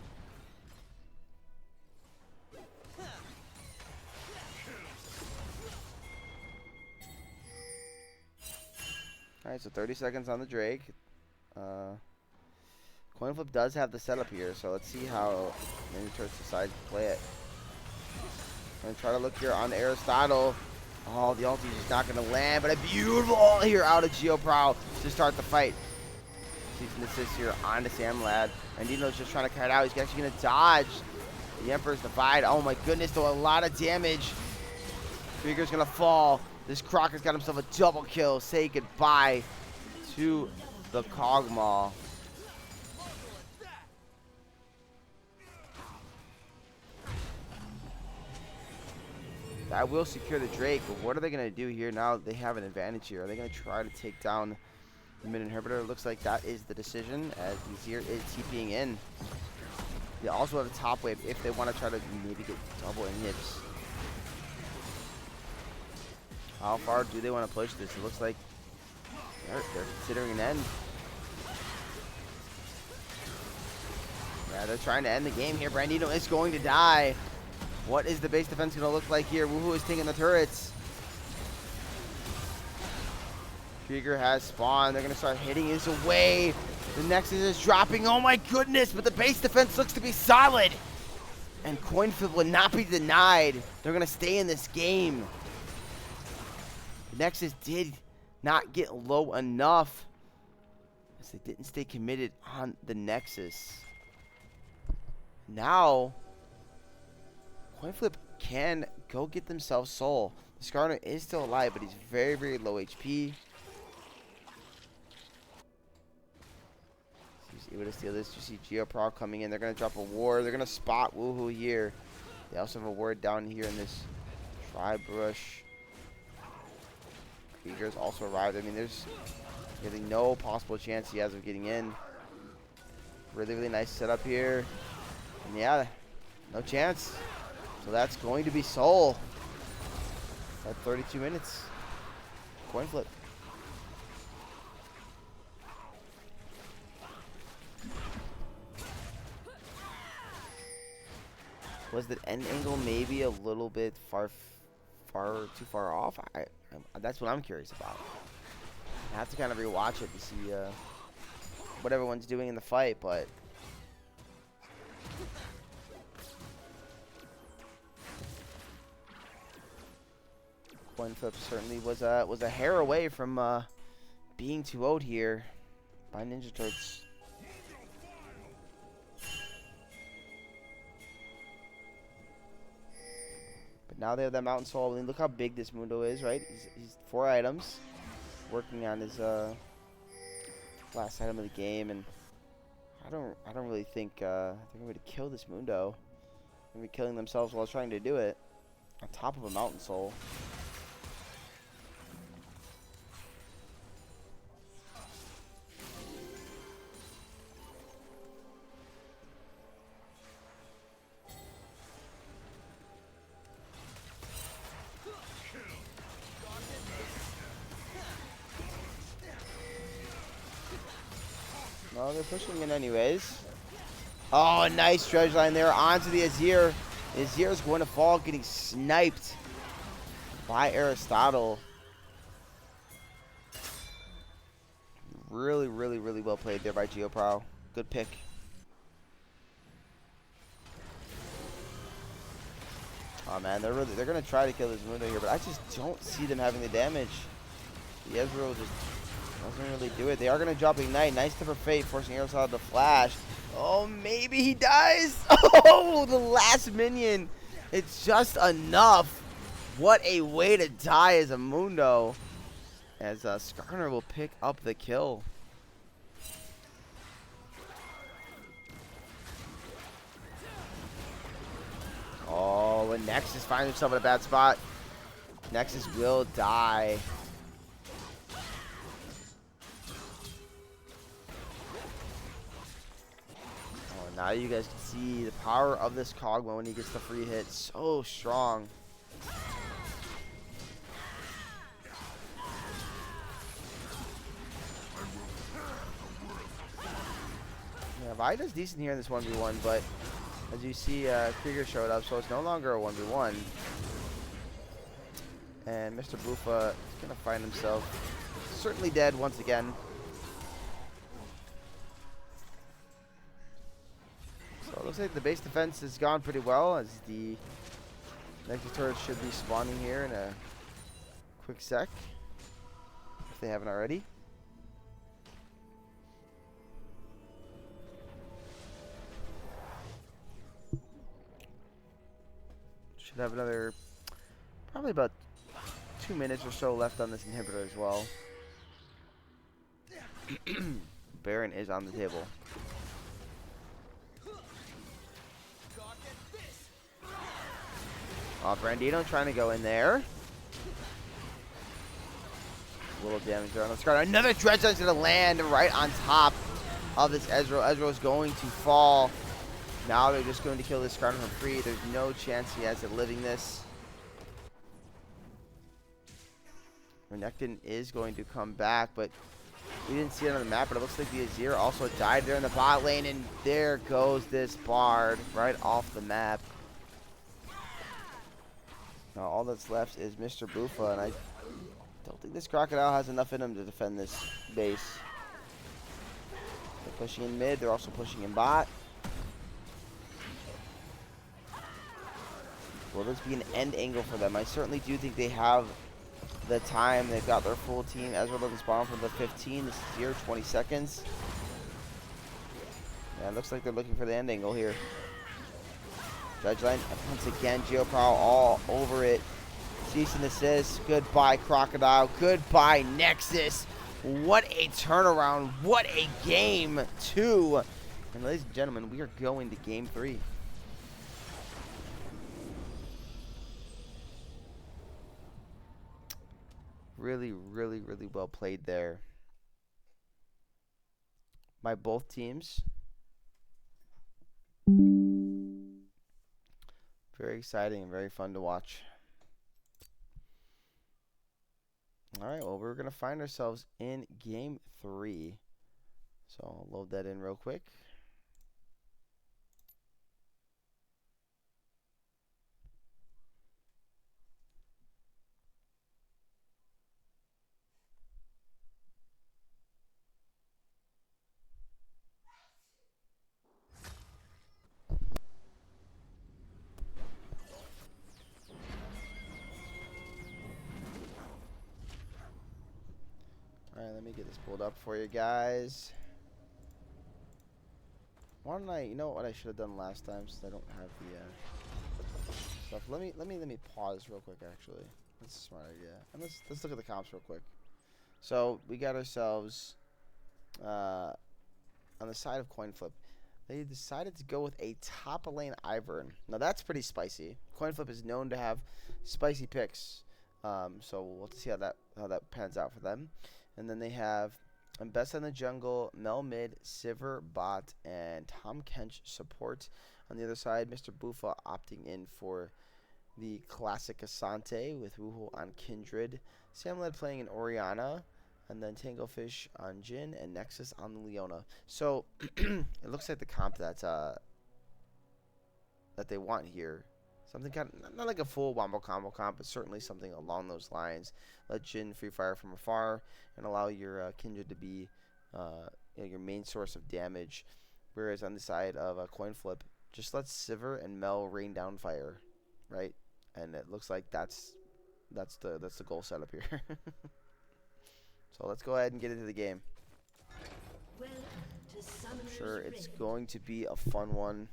Alright, so 30 seconds on the Drake. Coinflip does have the setup here, so let's see how Ninja Turts decides to play it. I'm going to try to look here on Aristotle. Oh, the ulti is just not going to land, but a beautiful ult here out of Geoprow to start the fight. Sees an assist here onto Samlad. And Dino's just trying to cut it out. He's actually going to dodge the Emperor's Divide. Oh my goodness, though, a lot of damage. Krieger's going to fall. This Crocker's got himself a double kill. Say goodbye to the Kog'Maw. That will secure the Drake, but what are they going to do here now that they have an advantage here? Are they going to try to take down the mid inhibitor? It looks like that is the decision, as Azir is TPing in. They also have a top wave if they want to try to maybe get double inhibs. How far do they want to push this? It looks like they're considering an end. Yeah, they're trying to end the game here. Brandino is going to die. What is the base defense going to look like here? Woohoo is taking the turrets. Krieger has spawned. They're going to start hitting his away. The Nexus is dropping. Oh my goodness, but the base defense looks to be solid. And Coinflip will not be denied. They're going to stay in this game. The Nexus did not get low enough, as they didn't stay committed on the Nexus. Now, Coinflip can go get themselves soul. The Skarner is still alive, but he's very, very low HP. He's able to steal this. You see Geoprog coming in. They're going to drop a ward. They're going to spot Woohoo here. They also have a ward down here in this Tri-Brush. Krieger's also arrived. I mean, there's really no possible chance he has of getting in. Really, really nice setup here. And yeah, no chance. So that's going to be soul at 32 minutes. Coinflip. Was the end angle maybe a little bit too far off? That's what I'm curious about. I have to kind of rewatch it to see what everyone's doing in the fight, but Coinflip certainly was a hair away from being 2-0'd here by Ninja Turts. But now they have that Mountain Soul. I mean, look how big this Mundo is, right? He's 4 items, working on his last item of the game, and I don't really think they're going to kill this Mundo. They're going to be killing themselves while trying to do it on top of a Mountain Soul. No, they're pushing in anyways. Oh, nice dredge line there onto the Azir. The Azir is going to fall, getting sniped by Aristotle. Really, really, really well played there by Geopro. Good pick. Oh man, they're gonna try to kill this Mundo here, but I just don't see them having the damage. The Ezreal just doesn't really do it. They are going to drop Ignite. Nice tip for Fate, forcing Aristotle to flash. Oh, maybe he dies. Oh, the last minion. It's just enough. What a way to die as a Mundo. As Skarner will pick up the kill. Oh, and Nexus finds himself in a bad spot. Nexus will die. Now you guys can see the power of this Kog'Maw when he gets the free hit. So strong. Yeah, Vi does decent here in this 1v1, but as you see, Krieger showed up, so it's no longer a 1v1. And Mr. Buffa is going to find himself certainly dead once again. So it looks like the base defense has gone pretty well, as the next turret should be spawning here in a quick sec, if they haven't already. Should have another, probably about 2 minutes or so left on this inhibitor as well. Baron is on the table. Brandino trying to go in there. A little damage there on the Skarner. Another dredge is going to land right on top of this Ezreal. Ezreal is going to fall. Now they're just going to kill this Skarner for free. There's no chance he has it living this. Renekton is going to come back, but we didn't see it on the map, but it looks like the Azir also died there in the bot lane, and there goes this Bard right off the map. Now all that's left is Mr. Buffa, and I don't think this Crocodile has enough in him to defend this base. They're pushing in mid, they're also pushing in bot. Will this be an end angle for them? I certainly do think they have the time. They've got their full team. Ezreal doesn't spawn for the 15. This is here, 20 seconds. Yeah, it looks like they're looking for the end angle here. Judge line, once again, Geoprow all over it. Cease and desist. Goodbye, Crocodile. Goodbye, Nexus. What a turnaround. What a game 2. And ladies and gentlemen, we are going to game 3. Really, really, really well played there by both teams. Very exciting and very fun to watch. All right, well, we're going to find ourselves in game 3. So I'll load that in real quick. All right, let me get this pulled up for you guys. Why don't I, you know what I should have done last time since I don't have the stuff. Let me pause real quick actually. That's a smart idea. And let's look at the comps real quick. So we got ourselves on the side of Coinflip. They decided to go with a top lane Ivern. Now that's pretty spicy. Coinflip is known to have spicy picks. So we'll have to see how that pans out for them. And then they have Best in the Jungle, Mel Mid, Sivir Bot, and Tom Kench support. On the other side, Mr. Buffa opting in for the classic Asante with Wuhu on Kindred. Samled playing in Oriana, and then Tanglefish on Jin, and Nexus on Leona. So it looks like the comp that they want here. Something kind of, not like a full wombo combo comp, but certainly something along those lines. Let Jin free fire from afar and allow your Kindred to be your main source of damage. Whereas on the side of a Coinflip, just let Sivir and Mel rain down fire, right? And it looks like that's the goal setup here. So let's go ahead and get into the game. I'm sure it's going to be a fun one.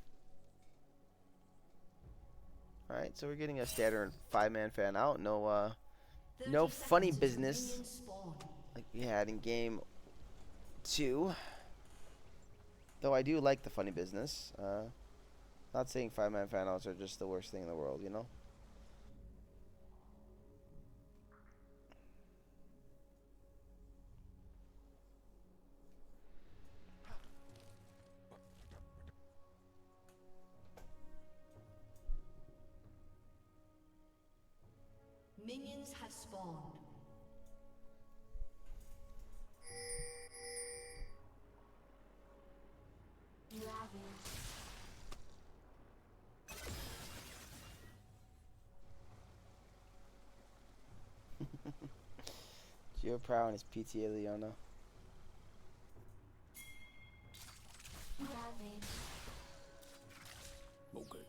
Alright, so we're getting a standard 5-man fan out. No funny business like we had in game 2. Though I do like the funny business. Not saying 5-man fan outs are just the worst thing in the world, you know? Minions have spawned. Geoprow and his PTA Leona. Okay.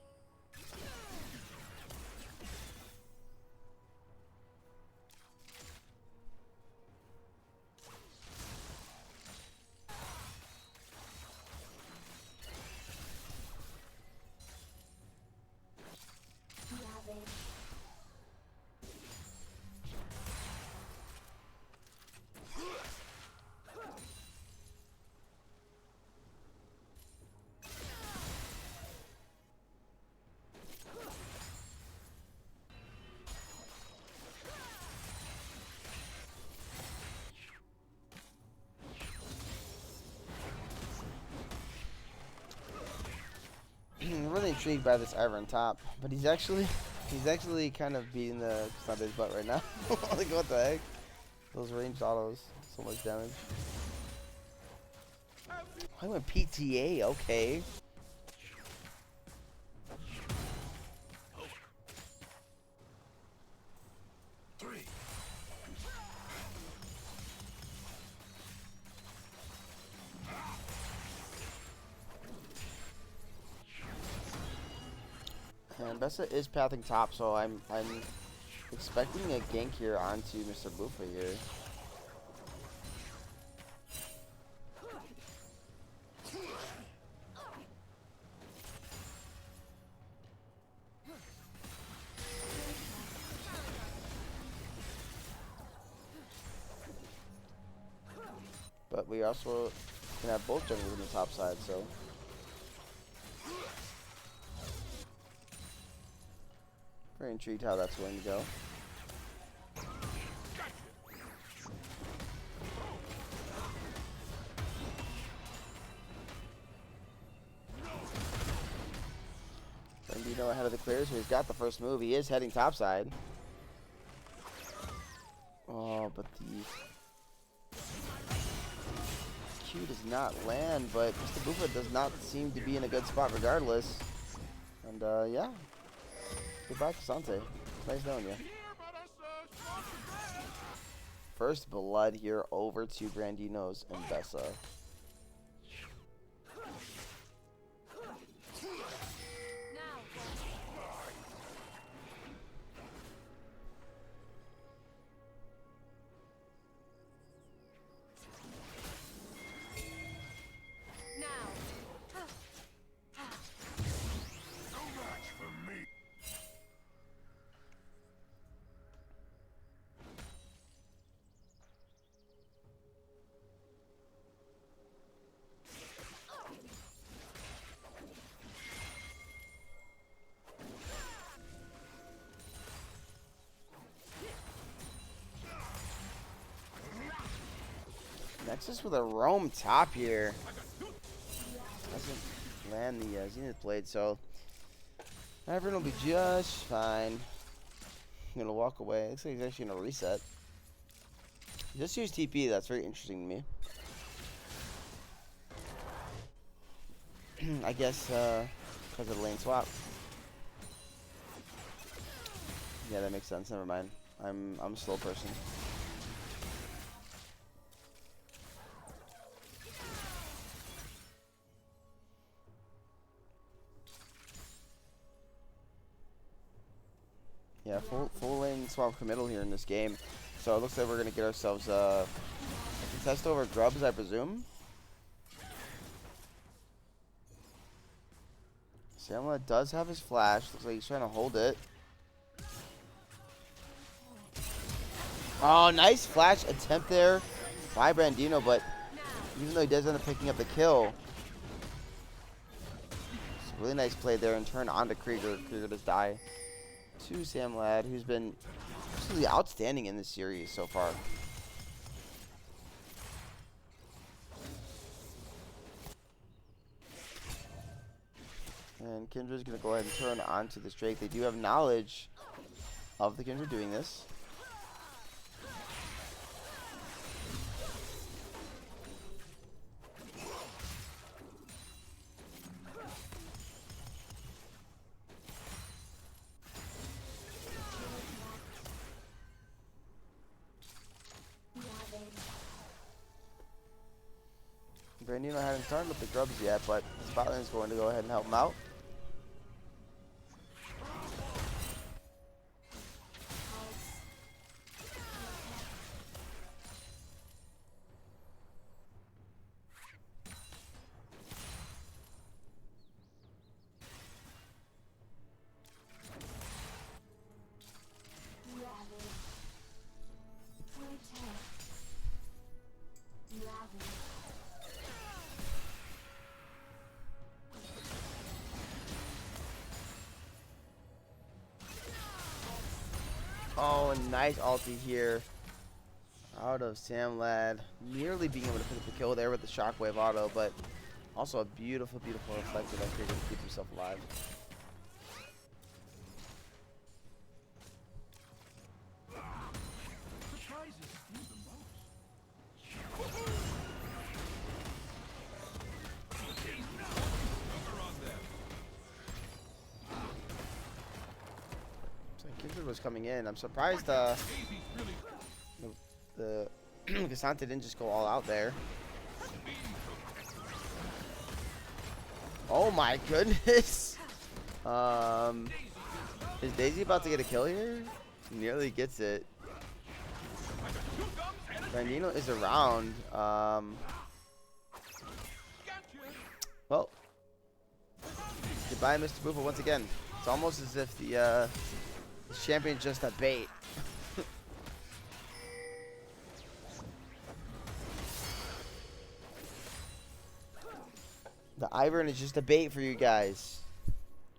I'm really intrigued by this Ivern top, but he's actually kind of beating the Sundays butt right now. Like what the heck? Those ranged autos, so much damage. I went PTA, okay. And Bessa is pathing top, so I'm expecting a gank here onto Mr. Buffa here. But we also can have both junglers on the top side, so. Very intrigued how that's going to go. Brandino ahead of the clear, so he's got the first move. He is heading topside. Oh, but the Q does not land, but Mr. Buffa does not seem to be in a good spot regardless. And yeah. Goodbye, Cassante. Nice knowing you. First blood here over to Brandinos and Bessa. Nexus with a roam top here. Doesn't land the Zenith Blade, so everyone will be just fine. I'm gonna walk away. Looks like he's actually gonna reset. Just use TP. That's very interesting to me. I guess because of the lane swap. Yeah, that makes sense. Never mind. I'm a slow person. Yeah, full lane swap committal here in this game. So it looks like we're going to get ourselves a contest over Grubs, I presume. Samla does have his flash. Looks like he's trying to hold it. Oh, nice flash attempt there by Brandino, but even though he does end up picking up the kill, it's a really nice play there and turn onto Krieger. Krieger does die to Sam Ladd, who's been absolutely outstanding in this series so far. And Kindra's going to go ahead and turn onto this Drake. They do have knowledge of the Kindra doing this. Brandino hasn't started with the Grubs yet, but Spotland is going to go ahead and help him out. Oh, a nice ulti here out of Sam Ladd. Nearly being able to pick up the kill there with the Shockwave auto, but also a beautiful, beautiful reflector that Krieger to keep himself alive. Was coming in. I'm surprised the Cassante didn't just go all out there. Oh my goodness. Is Daisy about to get a kill here? Nearly gets it. Brandino is around. Well, goodbye, Mr. Boofa, once again. It's almost as if the champion's just a bait. The Ivern is just a bait for you guys.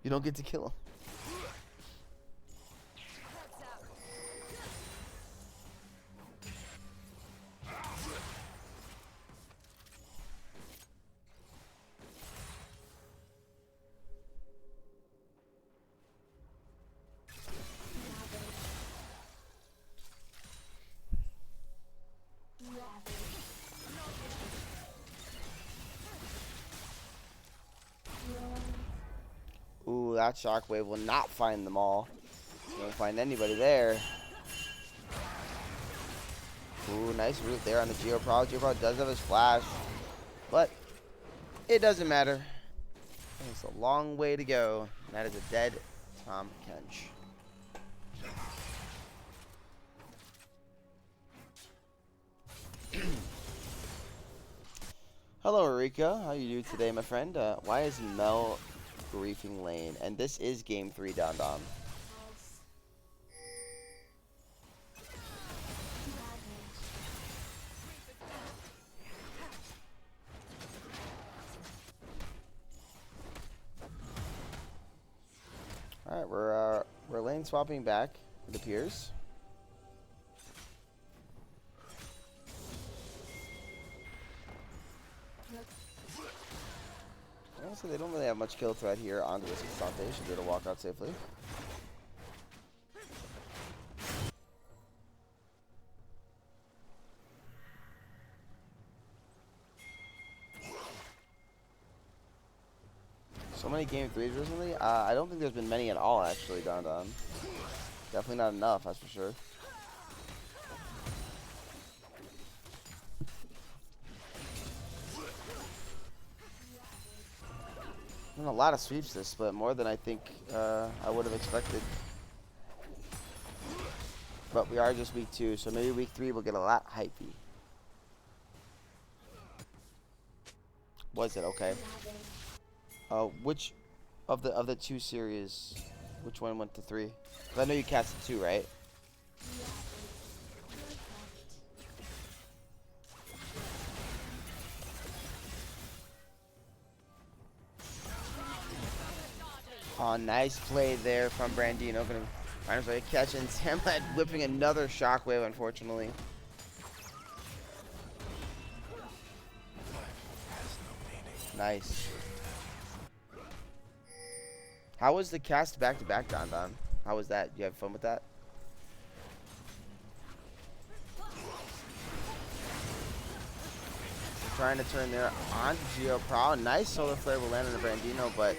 You don't get to kill him. Ooh, that shockwave will not find them all. You won't find anybody there. Ooh, nice root there on the Geoprow. Geoprow does have his flash, but it doesn't matter. It's a long way to go. And that is a dead Tom Kench. Hello, Erika. How you doing today, my friend? Why is Mel griefing lane? And this is game 3, Don Don. All right, we're lane swapping back. It appears. Honestly, they don't really have much kill threat here onto this Constante. Should be able to walk out safely. So many game 3s recently. I don't think there's been many at all, actually, Don Don. Definitely not enough, that's for sure. A lot of sweeps this split, more than I think I would have expected. But we are just week 2, so maybe week 3 will get a lot hypey. Was it okay? Which of the 2 series? Which one went to 3? 'Cause I know you casted 2, right? Oh, nice play there from Brandino. Gonna find his way to catch, and Samlad whipping another shockwave, unfortunately. Nice. How was the cast back-to-back, Don Don? How was that? You have fun with that? Trying to turn there on Geoprow. Nice solar flare will land on the Brandino, but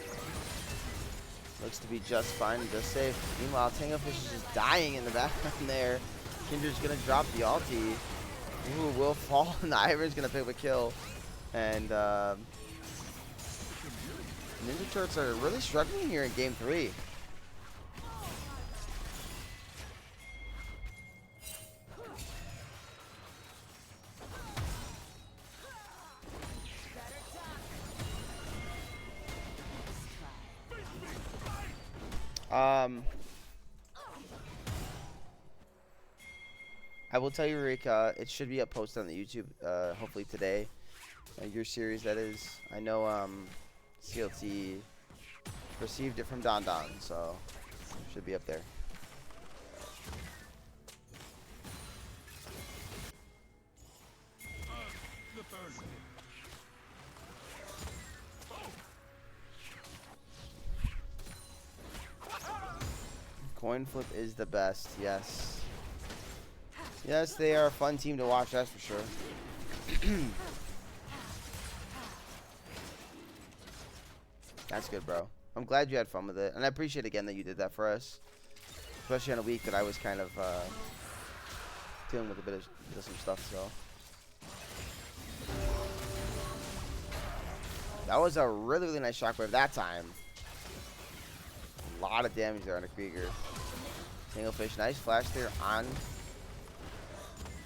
looks to be just fine and just safe. Meanwhile, Tangofish is just dying in the background there. Kinder's gonna drop the ulti. Ooh, will fall, and the Ivern's gonna pick up a kill. And Ninja Turts are really struggling here in game 3. I will tell you, Rick, it should be up posted on the YouTube, hopefully today. Your series, that is. I know CLT received it from Don Don, so should be up there. Coinflip is the best, yes. Yes, they are a fun team to watch, that's for sure. That's good, bro. I'm glad you had fun with it. And I appreciate again that you did that for us. Especially on a week that I was kind of dealing with a bit of some stuff, so. That was a really, really nice shockwave that time. A lot of damage there on a Krieger. Single fish, nice flash there on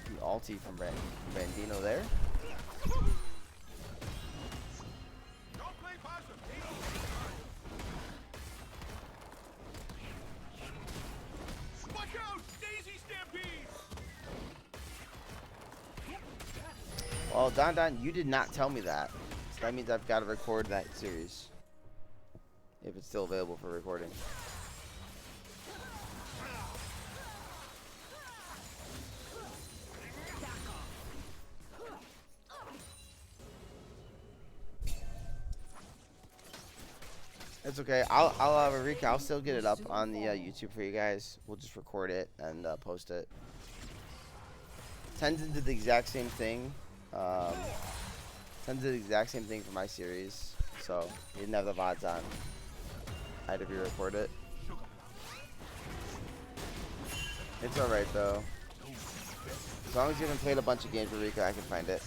the ulti from Brandino there. Well, Don, you did not tell me that. So that means I've got to record that series. If it's still available for recording. It's okay. I'll still get it up on the YouTube for you guys. We'll just record it and post it. Tends to do the exact same thing. Tends to do the exact same thing for my series. So you didn't have the VODs on. I had to re-record it. It's alright though. As long as you haven't played a bunch of games with Rika, I can find it.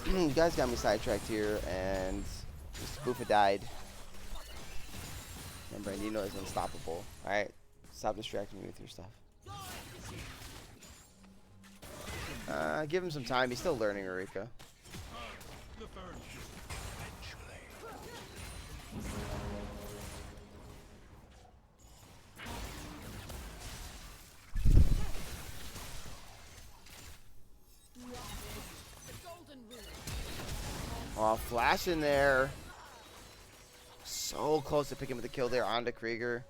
You guys got me sidetracked here, and Mr. Boofa died. And Brandino is unstoppable. Alright, stop distracting me with your stuff. Give him some time. He's still learning Eureka. Oh, flash in there. So close to picking up the kill there onto Krieger.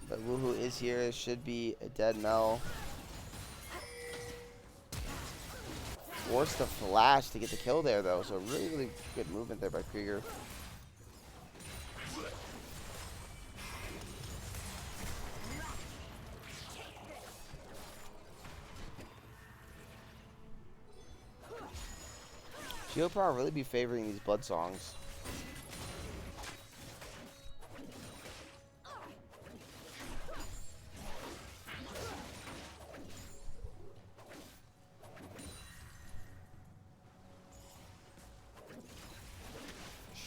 But Woohoo is here. Should be a dead Mel. Forced the flash to get the kill there, though. So really, really good movement there by Krieger. Geopower really be favoring these blood songs.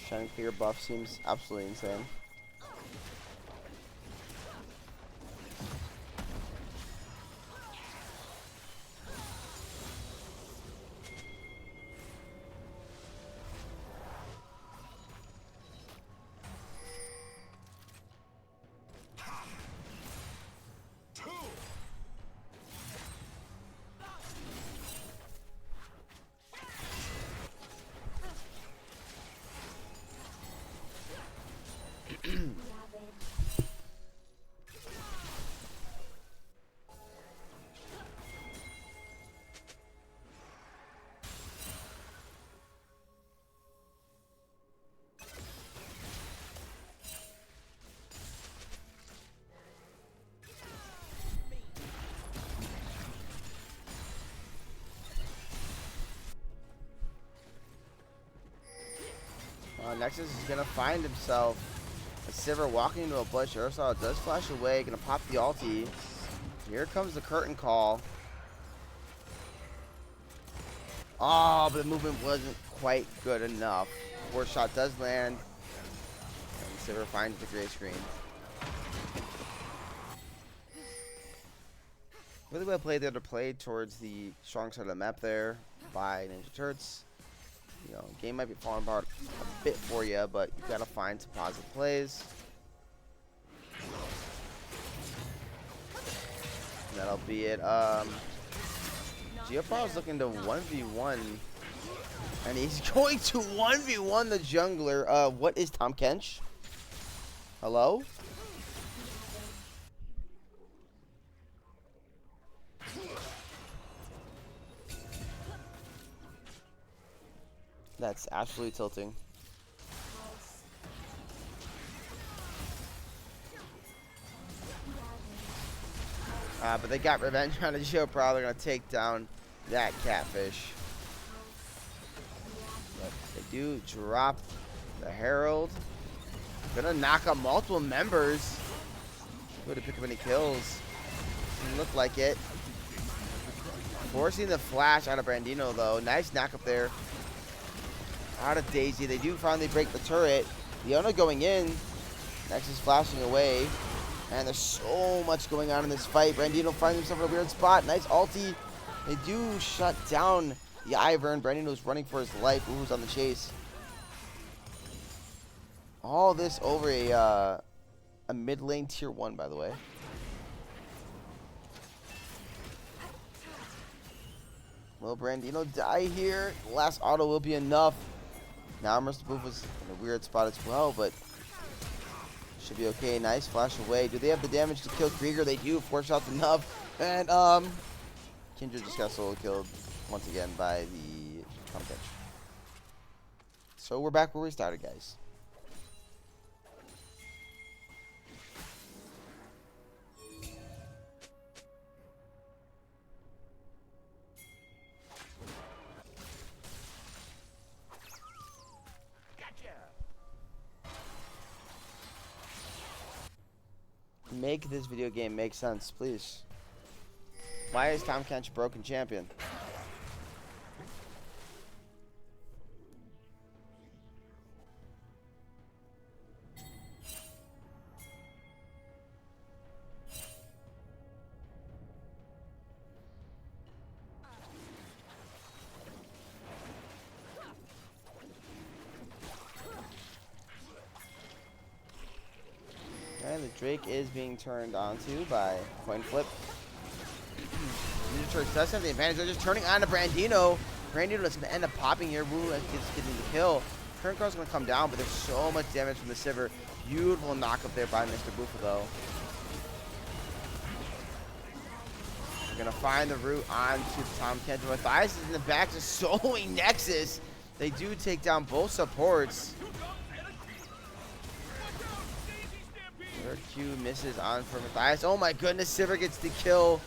Shining Clear buff seems absolutely insane. Nexus is gonna find himself a Sivir walking into a bush. Ursa does flash away, gonna pop the ulti. Here comes the curtain call. Oh, but the movement wasn't quite good enough. Fourth shot does land, and Sivir finds the gray screen. Really well played there to play towards the strong side of the map there by Ninja Turts. You know, game might be falling apart a bit for you, but you gotta find some positive plays. That'll be it. Geopower's looking to 1v1, and he's going to 1v1 the jungler. What is Tom Kench? Hello? That's absolutely tilting. But they got revenge on the show. Probably gonna take down that catfish. But they do drop the Herald. Gonna knock out multiple members. Would have picked up any kills. Didn't look like it. Forcing the flash out of Brandino, though. Nice knock up there. Out of Daisy. They do finally break the turret. Leona going in. Nexus flashing away. And there's so much going on in this fight. Brandino finds himself in a weird spot. Nice ulti. They do shut down the Ivern. Brandino's running for his life. Who's on the chase. All this over a mid lane tier 1, by the way. Will Brandino die here? The last auto will be enough. Now Mr. Boof was in a weird spot as well, but should be okay. Nice flash away. Do they have the damage to kill Krieger? They do. 4 shots enough. And Kindred just got solo killed once again by the Tomcat. So we're back where we started, guys. Make this video game make sense, please. Why is Tom Kench a broken champion? And the Drake is being turned onto by Coinflip. Turts does have the advantage. They're just turning on to Brandino. Brandino is going to end up popping here. Wu is getting the kill. Current Girl's going to come down, but there's so much damage from the Sivir. Beautiful knock up there by Mr. Buffa, though. They're going to find the route onto Tom Kendra. Matthias is in the back just soloing Nexus. They do take down both supports. Her Q misses on for Matthias. Oh my goodness, Sivir gets the kill.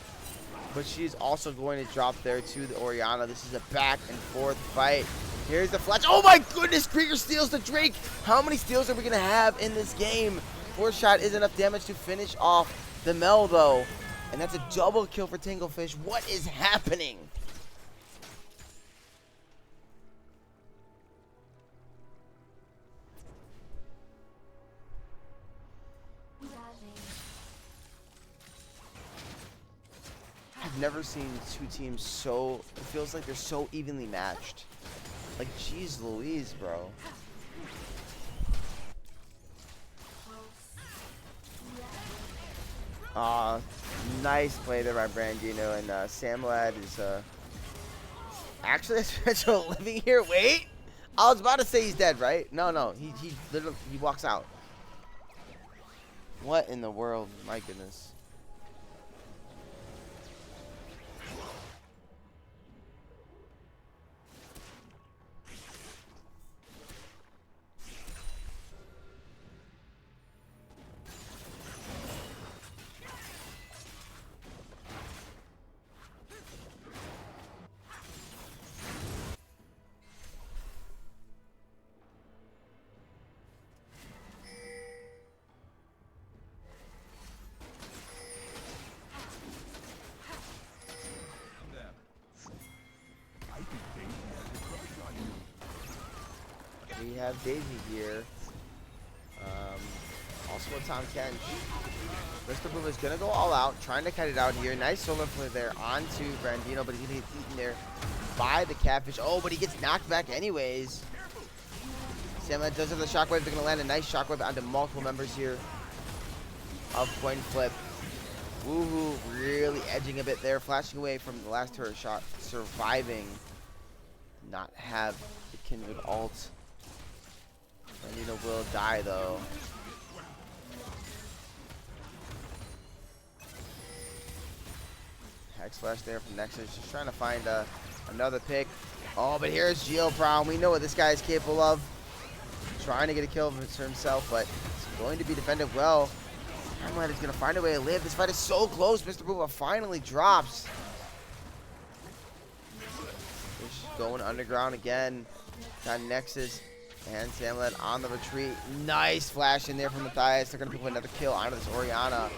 But she's also going to drop there to the Orianna. This is a back and forth fight. Here's the flash. Oh my goodness, Krieger steals the Drake. How many steals are we going to have in this game? 4 shot is enough damage to finish off the Mel, though. And that's a double kill for Tinglefish. What is happening? I've never seen 2 teams so, it feels like they're so evenly matched. Like, geez Louise, bro. Nice play there by Brandino, and Samlad is actually a special living here. Wait, I was about to say he's dead, right? No, he literally walks out. What in the world? My goodness. We have Daisy here. Also with Tom Kench. Mr. Boom is going to go all out, trying to cut it out here. Nice solo play there onto Brandino, but he's going to get eaten there by the Catfish. Oh, but he gets knocked back anyways. Samlad does have the shockwave. They're going to land a nice shockwave onto multiple members here of Coinflip. Woohoo, really edging a bit there, flashing away from the last turret shot, surviving. Not have the Kindred ult. Brandino will die though. Hex flash there from Nexus, just trying to find another pick. Oh, but here's Geoprown. We know what this guy is capable of. Trying to get a kill for himself, but it's going to be defended well. Hamlet is going to find a way to live. This fight is so close. Mr. Booba finally drops. Fish going underground again. Got Nexus and Samlet on the retreat. Nice flash in there from Matthias. They're going to put another kill onto this Orianna.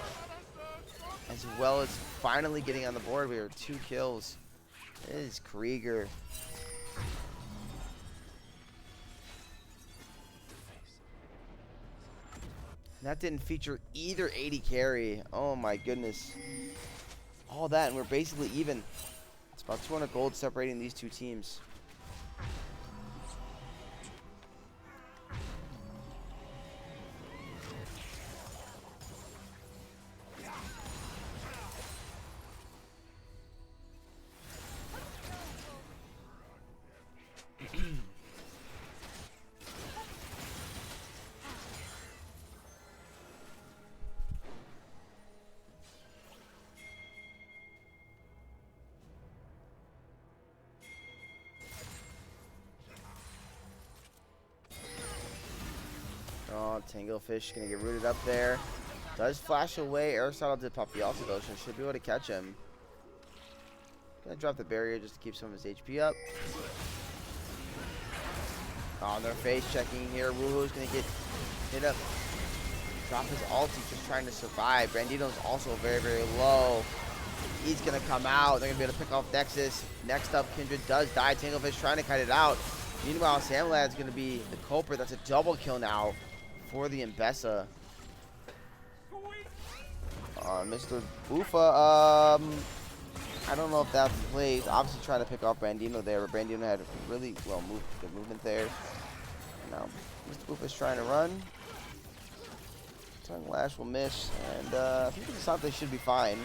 As well as finally getting on the board. We are 2 kills is Krieger. That didn't feature either 80 carry. Oh my goodness. All that, and we're basically even. It's about 200 gold separating these two teams. Oh, Tanglefish gonna get rooted up there. Does flash away. Aristotle did pop the ulti though, so should be able to catch him. Gonna drop the barrier just to keep some of his HP up. On their face checking here. Woohoo's gonna get hit up. Drop his ulti, just trying to survive. Brandito's also very, very low. He's gonna come out. They're gonna be able to pick off Nexus. Next up, Kindred does die. Tanglefish trying to cut it out. Meanwhile, Samlad's gonna be the culprit. That's a double kill now for the Mbessa. Mr. Buffa, I don't know if that's the play. He's obviously trying to pick off Brandino there, but Brandino had really good movement there. Now, Mr. Buffa's trying to run. Tongue Lash will miss, and I think the Asante should be fine.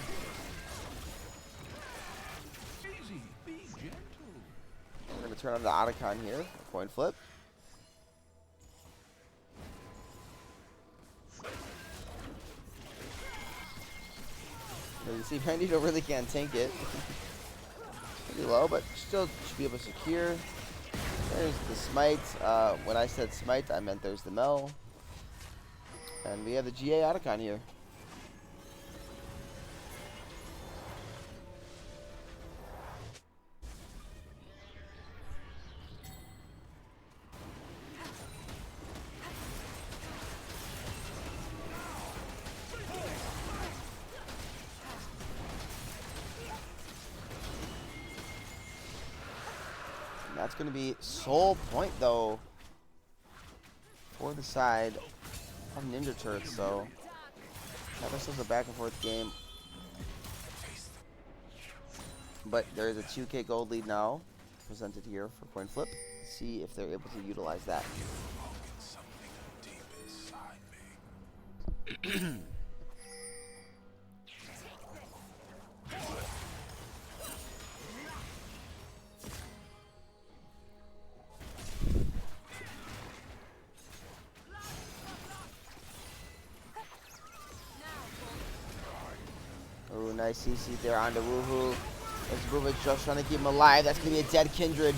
We're going to turn on the Otacon here, coin flip. You see, Brandito really can't tank it. Pretty low, but still should be able to secure. There's the smite. When I said smite, I meant there's the Mel. And we have the GA Otacon here. That's going to be Soul Point, though, for the side of Ninja Turts. So, this is a back and forth game. But there is a 2K gold lead now presented here for Coinflip. See if they're able to utilize that. Ooh, nice CC there on the Woohoo. Mr. Buffa's just trying to keep him alive. That's going to be a dead Kindred.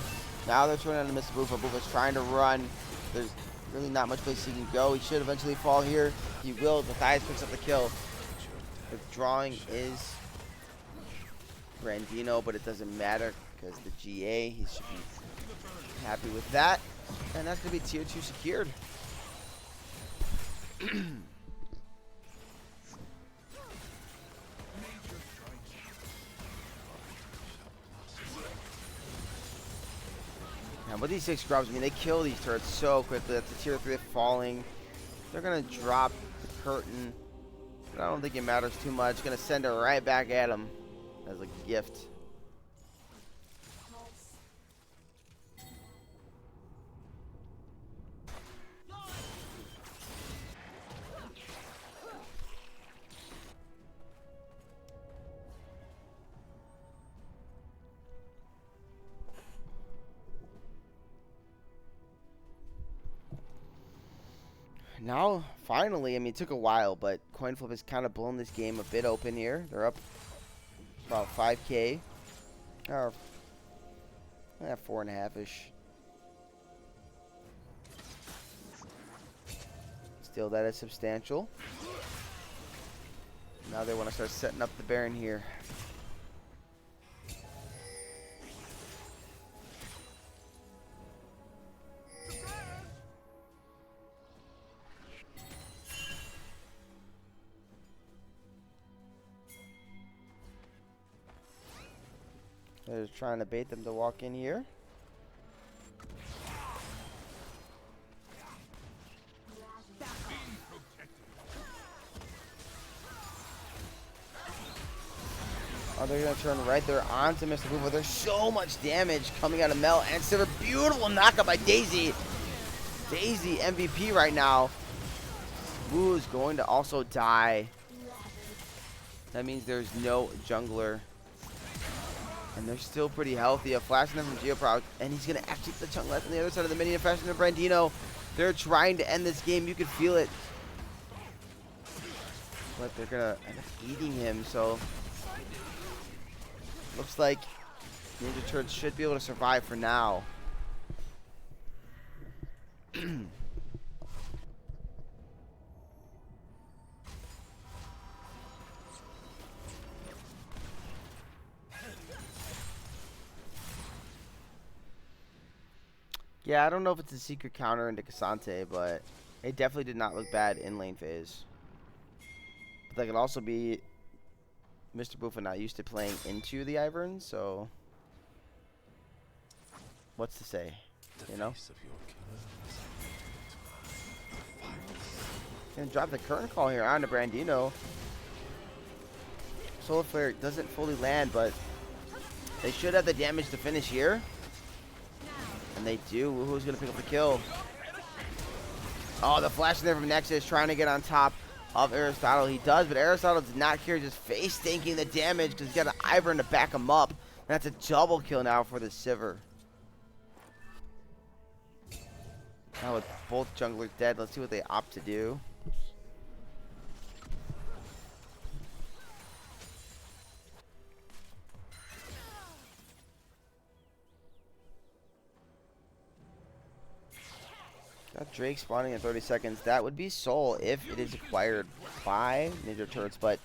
Now they're turning on to Mr. Buffa. Buffa's trying to run. There's really not much place he can go. He should eventually fall here. He will. Matthias picks up the kill. Withdrawing is Brandino, but it doesn't matter because the GA, he should be happy with that. And that's going to be tier 2 secured. And with these 6 grubs, I mean, they kill these turrets so quickly. That's the tier 3 falling. They're going to drop the curtain. But I don't think it matters too much. Going to send it right back at him as a gift. Now, finally, I mean, it took a while, but Coinflip has kind of blown this game a bit open here. They're up about 5K. Or, 4.5-ish. Still, that is substantial. Now they want to start setting up the Baron here. They're trying to bait them to walk in here. Oh, they're going to turn right there onto Mr. Boofa. There's so much damage coming out of Mel and Silver. Beautiful knockup by Daisy. Daisy MVP right now. Woo is going to also die. That means there's no jungler. And they're still pretty healthy. A flash in them from Geoproc. And he's going to actually put the chunk left on the other side of the minion. Fashion to Brandino. They're trying to end this game. You can feel it. But they're going to end up eating him. So looks like Ninja Turtles should be able to survive for now. Yeah, I don't know if it's a secret counter into Cassante, but it definitely did not look bad in lane phase. But that could also be Mr. Boofa not used to playing into the Ivern, so what's to say, you know? Gonna drop the current call here onto Brandino. Solar Flare doesn't fully land, but they should have the damage to finish here. And they do. Woohoo's gonna pick up the kill. Oh, the flash in there from Nexus trying to get on top of Aristotle. He does, but Aristotle does not care, just face tanking the damage because he's got an Ivern to back him up. And that's a double kill now for the Sivir. Now with both junglers dead, let's see what they opt to do. Got Drake spawning in 30 seconds. That would be Soul if it is acquired by Ninja Turtles, but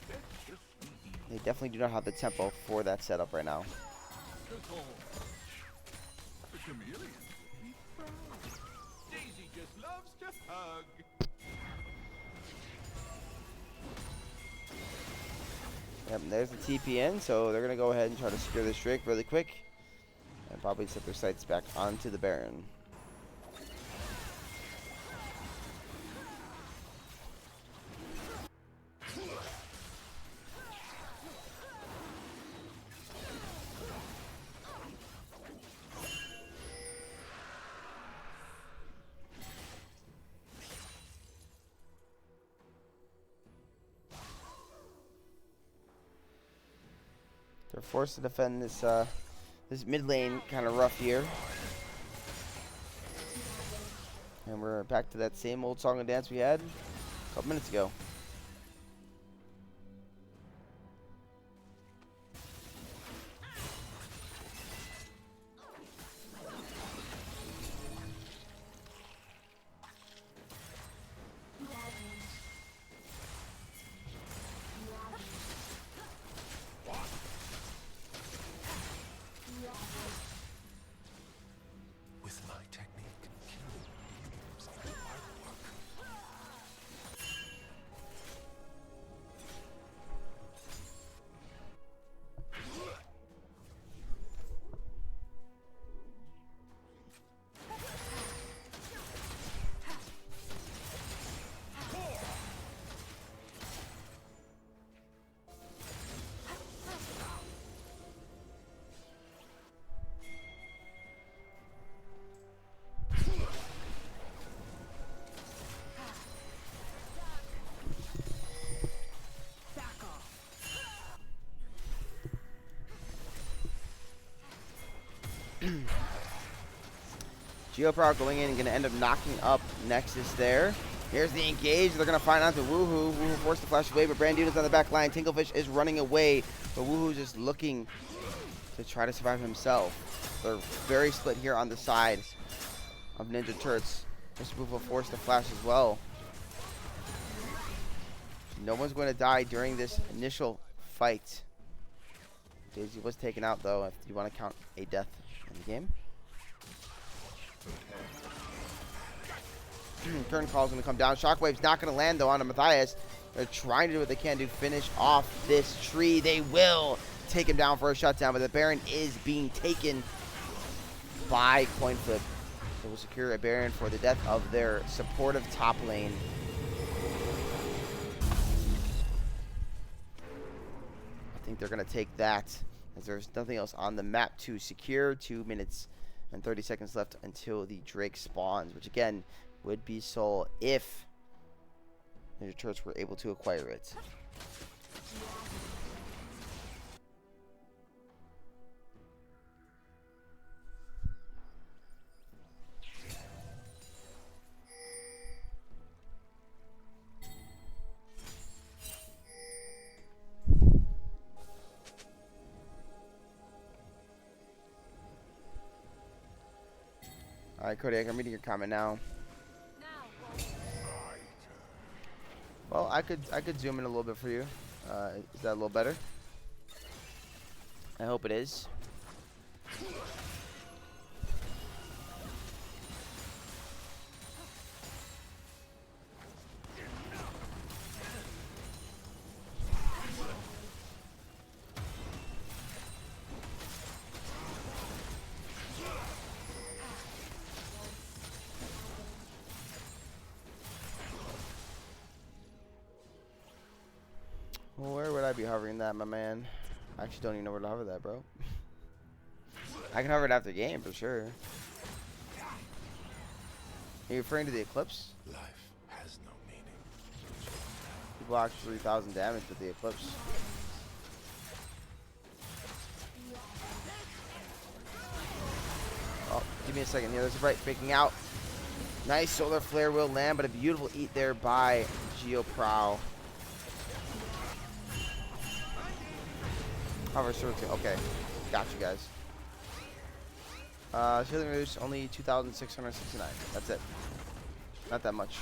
they definitely do not have the tempo for that setup right now. Yep, there's the TP in, so they're going to go ahead and try to secure this Drake really quick and probably set their sights back onto the Baron. They're forced to defend this this mid lane kind of rough here. And we're back to that same old song and dance we had a couple minutes ago. Geoproc going in and going to end up knocking up Nexus there. Here's the engage. They're going to find out to Woohoo. Woohoo forced to flash away, but Brandino's on the back line. Tinklefish is running away, but Woohoo's just looking to try to survive himself. They're very split here on the side of Ninja Turts. Mr. Woohoo forced to flash as well. No one's going to die during this initial fight. Daisy was taken out, though, if you want to count a death in the game. Turn call's going to come down. Shockwave's not going to land, though, onto Matthias. They're trying to do what they can to finish off this tree. They will. take him down for a shutdown, but the Baron is being taken by Coinflip. So we'll secure a Baron for the death of their supportive top lane. I think they're going to take that, as there's nothing else on the map to secure. 2 minutes and 30 seconds left until the Drake spawns, which again would be soul if the Turts were able to acquire it. All right, Kodiak, I'm reading your comment now. Well, I could zoom in a little bit for you. Is that a little better? I hope it is. Well, where would I be hovering that, my man? I actually don't even know where to hover that, bro. I can hover it after game for sure. Are you referring to the Eclipse? Life has no meaning. He blocks 3,000 damage with the Eclipse. Oh, give me a second here. There's a bright faking out. Nice solar flare will land, but a beautiful eat there by GeoProw. Hover circle. Okay, got you guys. Healing reduce only 2,669. That's it. Not that much.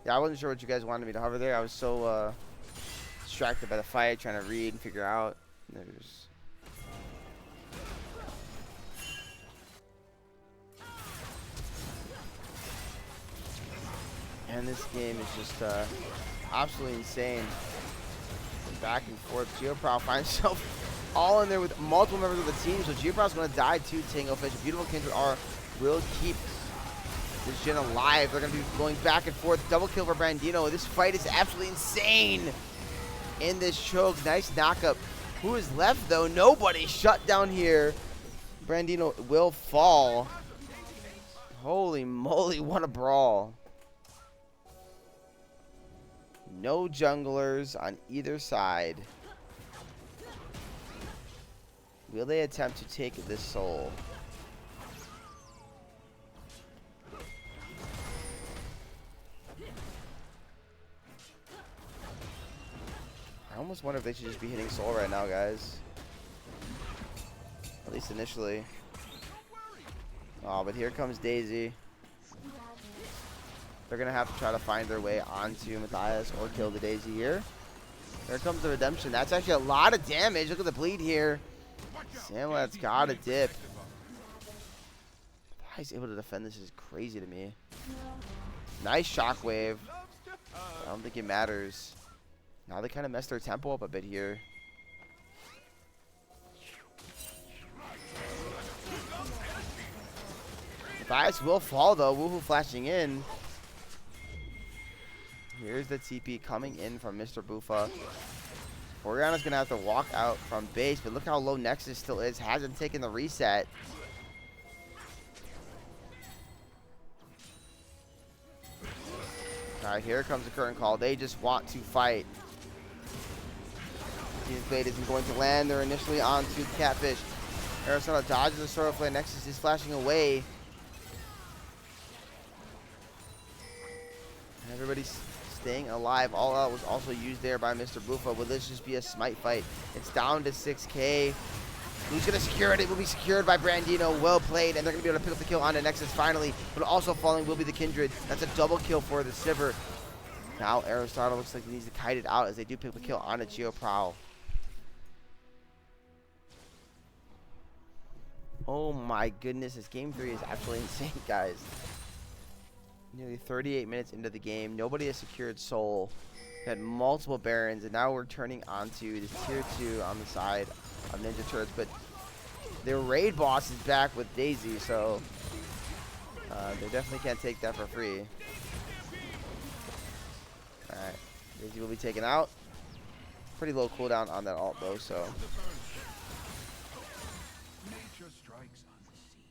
Yeah, I wasn't sure what you guys wanted me to hover there. I was so distracted by the fight, trying to read and figure out. There's. And this game is just absolutely insane. Back and forth. GeoProw finds himself all in there with multiple members of the team. So GeoProw's going to die to Tango Fish. A beautiful Kindred R will keep this Jhin alive. They're going to be going back and forth. Double kill for Brandino. This fight is absolutely insane in this choke. Nice knockup. Who is left, though? Nobody. Shut down here. Brandino will fall. Holy moly, what a brawl. No junglers on either side. Will they attempt to take this soul? I almost wonder if they should just be hitting soul right now, guys. At least initially. Oh, but here comes Daisy. They're going to have to try to find their way onto Matthias or kill the Daisy here. There comes the redemption. That's actually a lot of damage. Look at the bleed here. Samlet's got a dip. How he's able to defend this is crazy to me. Nice shockwave. I don't think it matters. Now they kind of messed their tempo up a bit here. Matthias will fall though. Woohoo flashing in. Here's the TP coming in from Mr. Bufa. Oriana's going to have to walk out from base, but look how low Nexus still is. Hasn't taken the reset. Alright, here comes the current call. They just want to fight. His blade isn't going to land. They're initially onto the Catfish. Arizona dodges the Sword Flare. Nexus is flashing away. Everybody's staying alive. All out was also used there by Mr. Bufa. Will this just be a smite fight? It's down to 6k. Who's going to secure it? It will be secured by Brandino. Well played. And they're going to be able to pick up the kill onto Nexus finally. But also falling will be the Kindred. That's a double kill for the Sivir. Now Aristotle looks like he needs to kite it out as they do pick up the kill onto GeoProw. Oh my goodness. This game 3 is absolutely insane, guys. Nearly 38 minutes into the game. Nobody has secured Soul. We had multiple Barons, and now we're turning onto the tier 2 on the side of Ninja Turts. But their raid boss is back with Daisy, so they definitely can't take that for free. Alright, Daisy will be taken out. Pretty low cooldown on that ult though, so. Nature strikes unseen.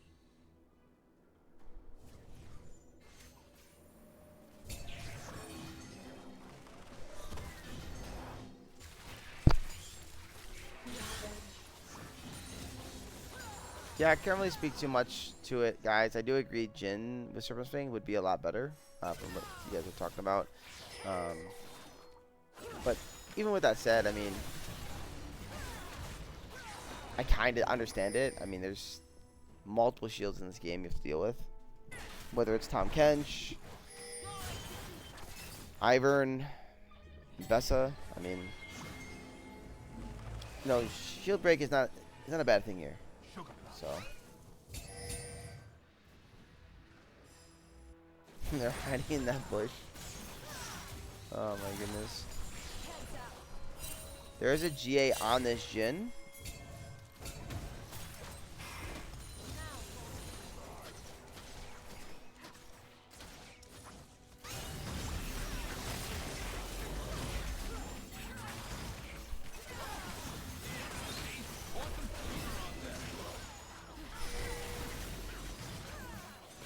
Yeah, I can't really speak too much to it, guys. I do agree Jhin with Serpent Fang would be a lot better from what you guys were talking about. But even with that said, I mean, I kind of understand it. I mean, there's multiple shields in this game you have to deal with. Whether it's Tom Kench, Ivern, Bessa. I mean, no, shield break is not a bad thing here. So they're hiding in that bush. Oh my goodness. There is a GA on this Jhin.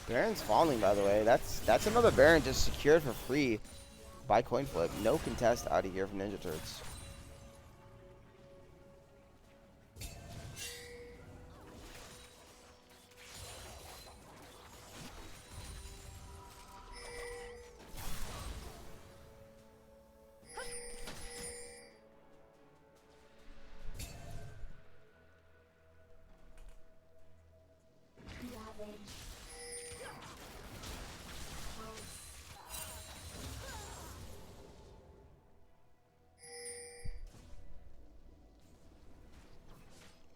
Baron's falling, by the way. That's another Baron just secured for free by Coinflip. No contest out of here from Ninja Turts.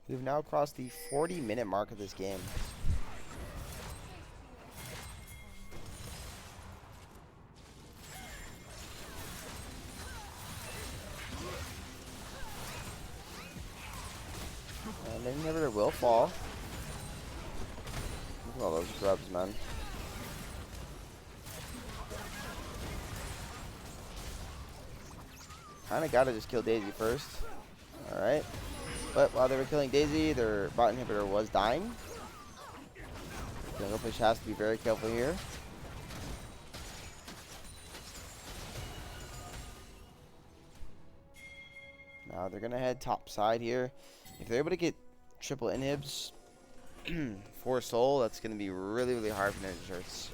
We've now crossed the 40-minute mark of this game. And the inhibitor will fall. Look at all those grubs, man. Kinda gotta just kill Daisy first. Alright. But while they were killing Daisy, their bot inhibitor was dying. Jungle Push has to be very careful here. Now they're gonna head top side here. If they're able to get triple inhibs for Soul, that's gonna be really, really hard for Ninja Turts.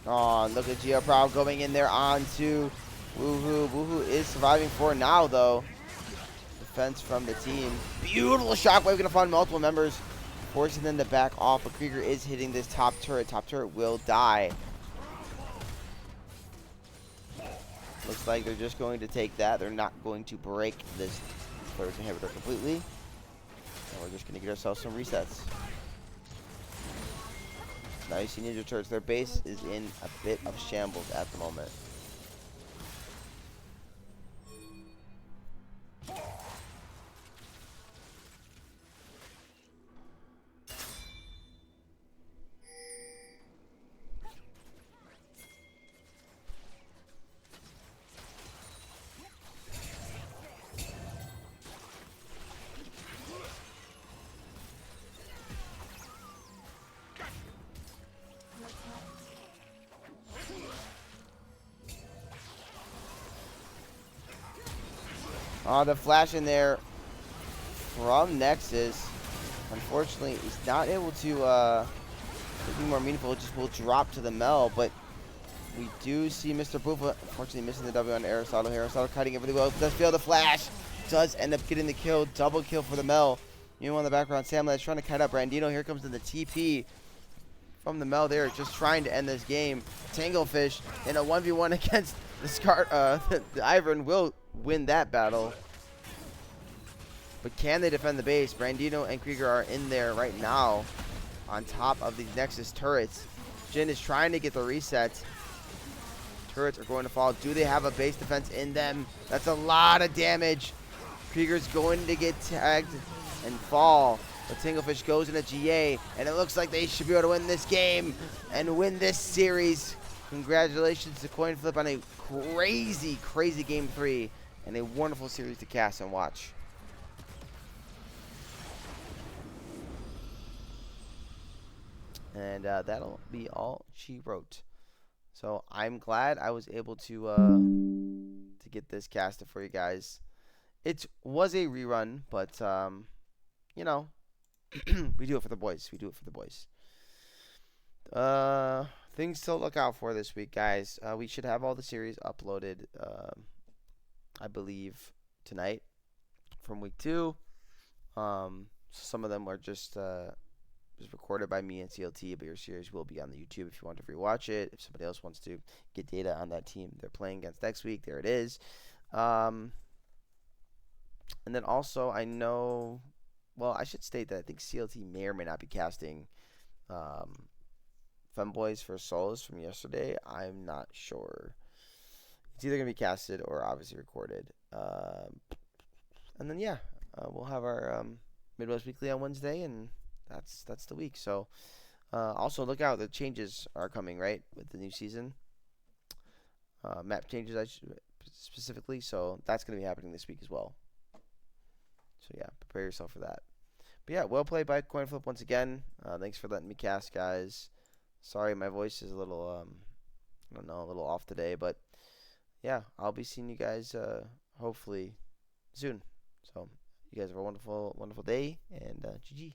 Oh, look at Geoprow going in there onto Woohoo. Woohoo is surviving for now, though. Defense from the team. Beautiful shockwave, gonna find multiple members, forcing them to back off. But Krieger is hitting this top turret. Top turret will die. Looks like they're just going to take that. They're not going to break this third inhibitor completely. And we're just gonna get ourselves some resets. Now you see Ninja Turts, their base is in a bit of shambles at the moment. The flash in there from Nexus. Unfortunately, he's not able to be more meaningful. It just will drop to the Mel, but we do see Mr. Boofa unfortunately missing the W on Aristotle here. Aristotle cutting it really well. Does feel the flash. Does end up getting the kill. Double kill for the Mel. Meanwhile, in the background, Samlet's trying to kite up Brandino. Here comes in the TP from the Mel there, just trying to end this game. Tanglefish in a 1v1 against the the Ivern will win that battle. But can they defend the base? Brandino and Krieger are in there right now on top of these Nexus turrets. Jin is trying to get the reset. Turrets are going to fall. Do they have a base defense in them? That's a lot of damage. Krieger's going to get tagged and fall. But Tinglefish goes into GA, and it looks like they should be able to win this game and win this series. Congratulations to Coinflip on a crazy, crazy Game 3 and a wonderful series to cast and watch. And that'll be all she wrote. So I'm glad I was able to get this casted for you guys. It was a rerun, but you know, we do it for the boys. We do it for the boys. Things to look out for this week, guys. We should have all the series uploaded, I believe, tonight from week 2. Some of them are just recorded by me and CLT, but your series will be on the YouTube if you want to rewatch it. If somebody else wants to get data on that team they're playing against next week, there it is. And then also, I know, well, I should state that I think CLT may or may not be casting Femboys for Souls from yesterday. I'm not sure. It's either going to be casted or obviously recorded. And then, yeah, we'll have our Midwest Weekly on Wednesday, and that's the week. So also look out, the changes are coming, right, with the new season. Map changes specifically, so that's going to be happening this week as well. So yeah, prepare yourself for that. But yeah, well played by Coinflip once again. Thanks for letting me cast, guys. Sorry, my voice is a little I don't know, a little off today, but yeah, I'll be seeing you guys hopefully soon. So you guys have a wonderful day, and GG.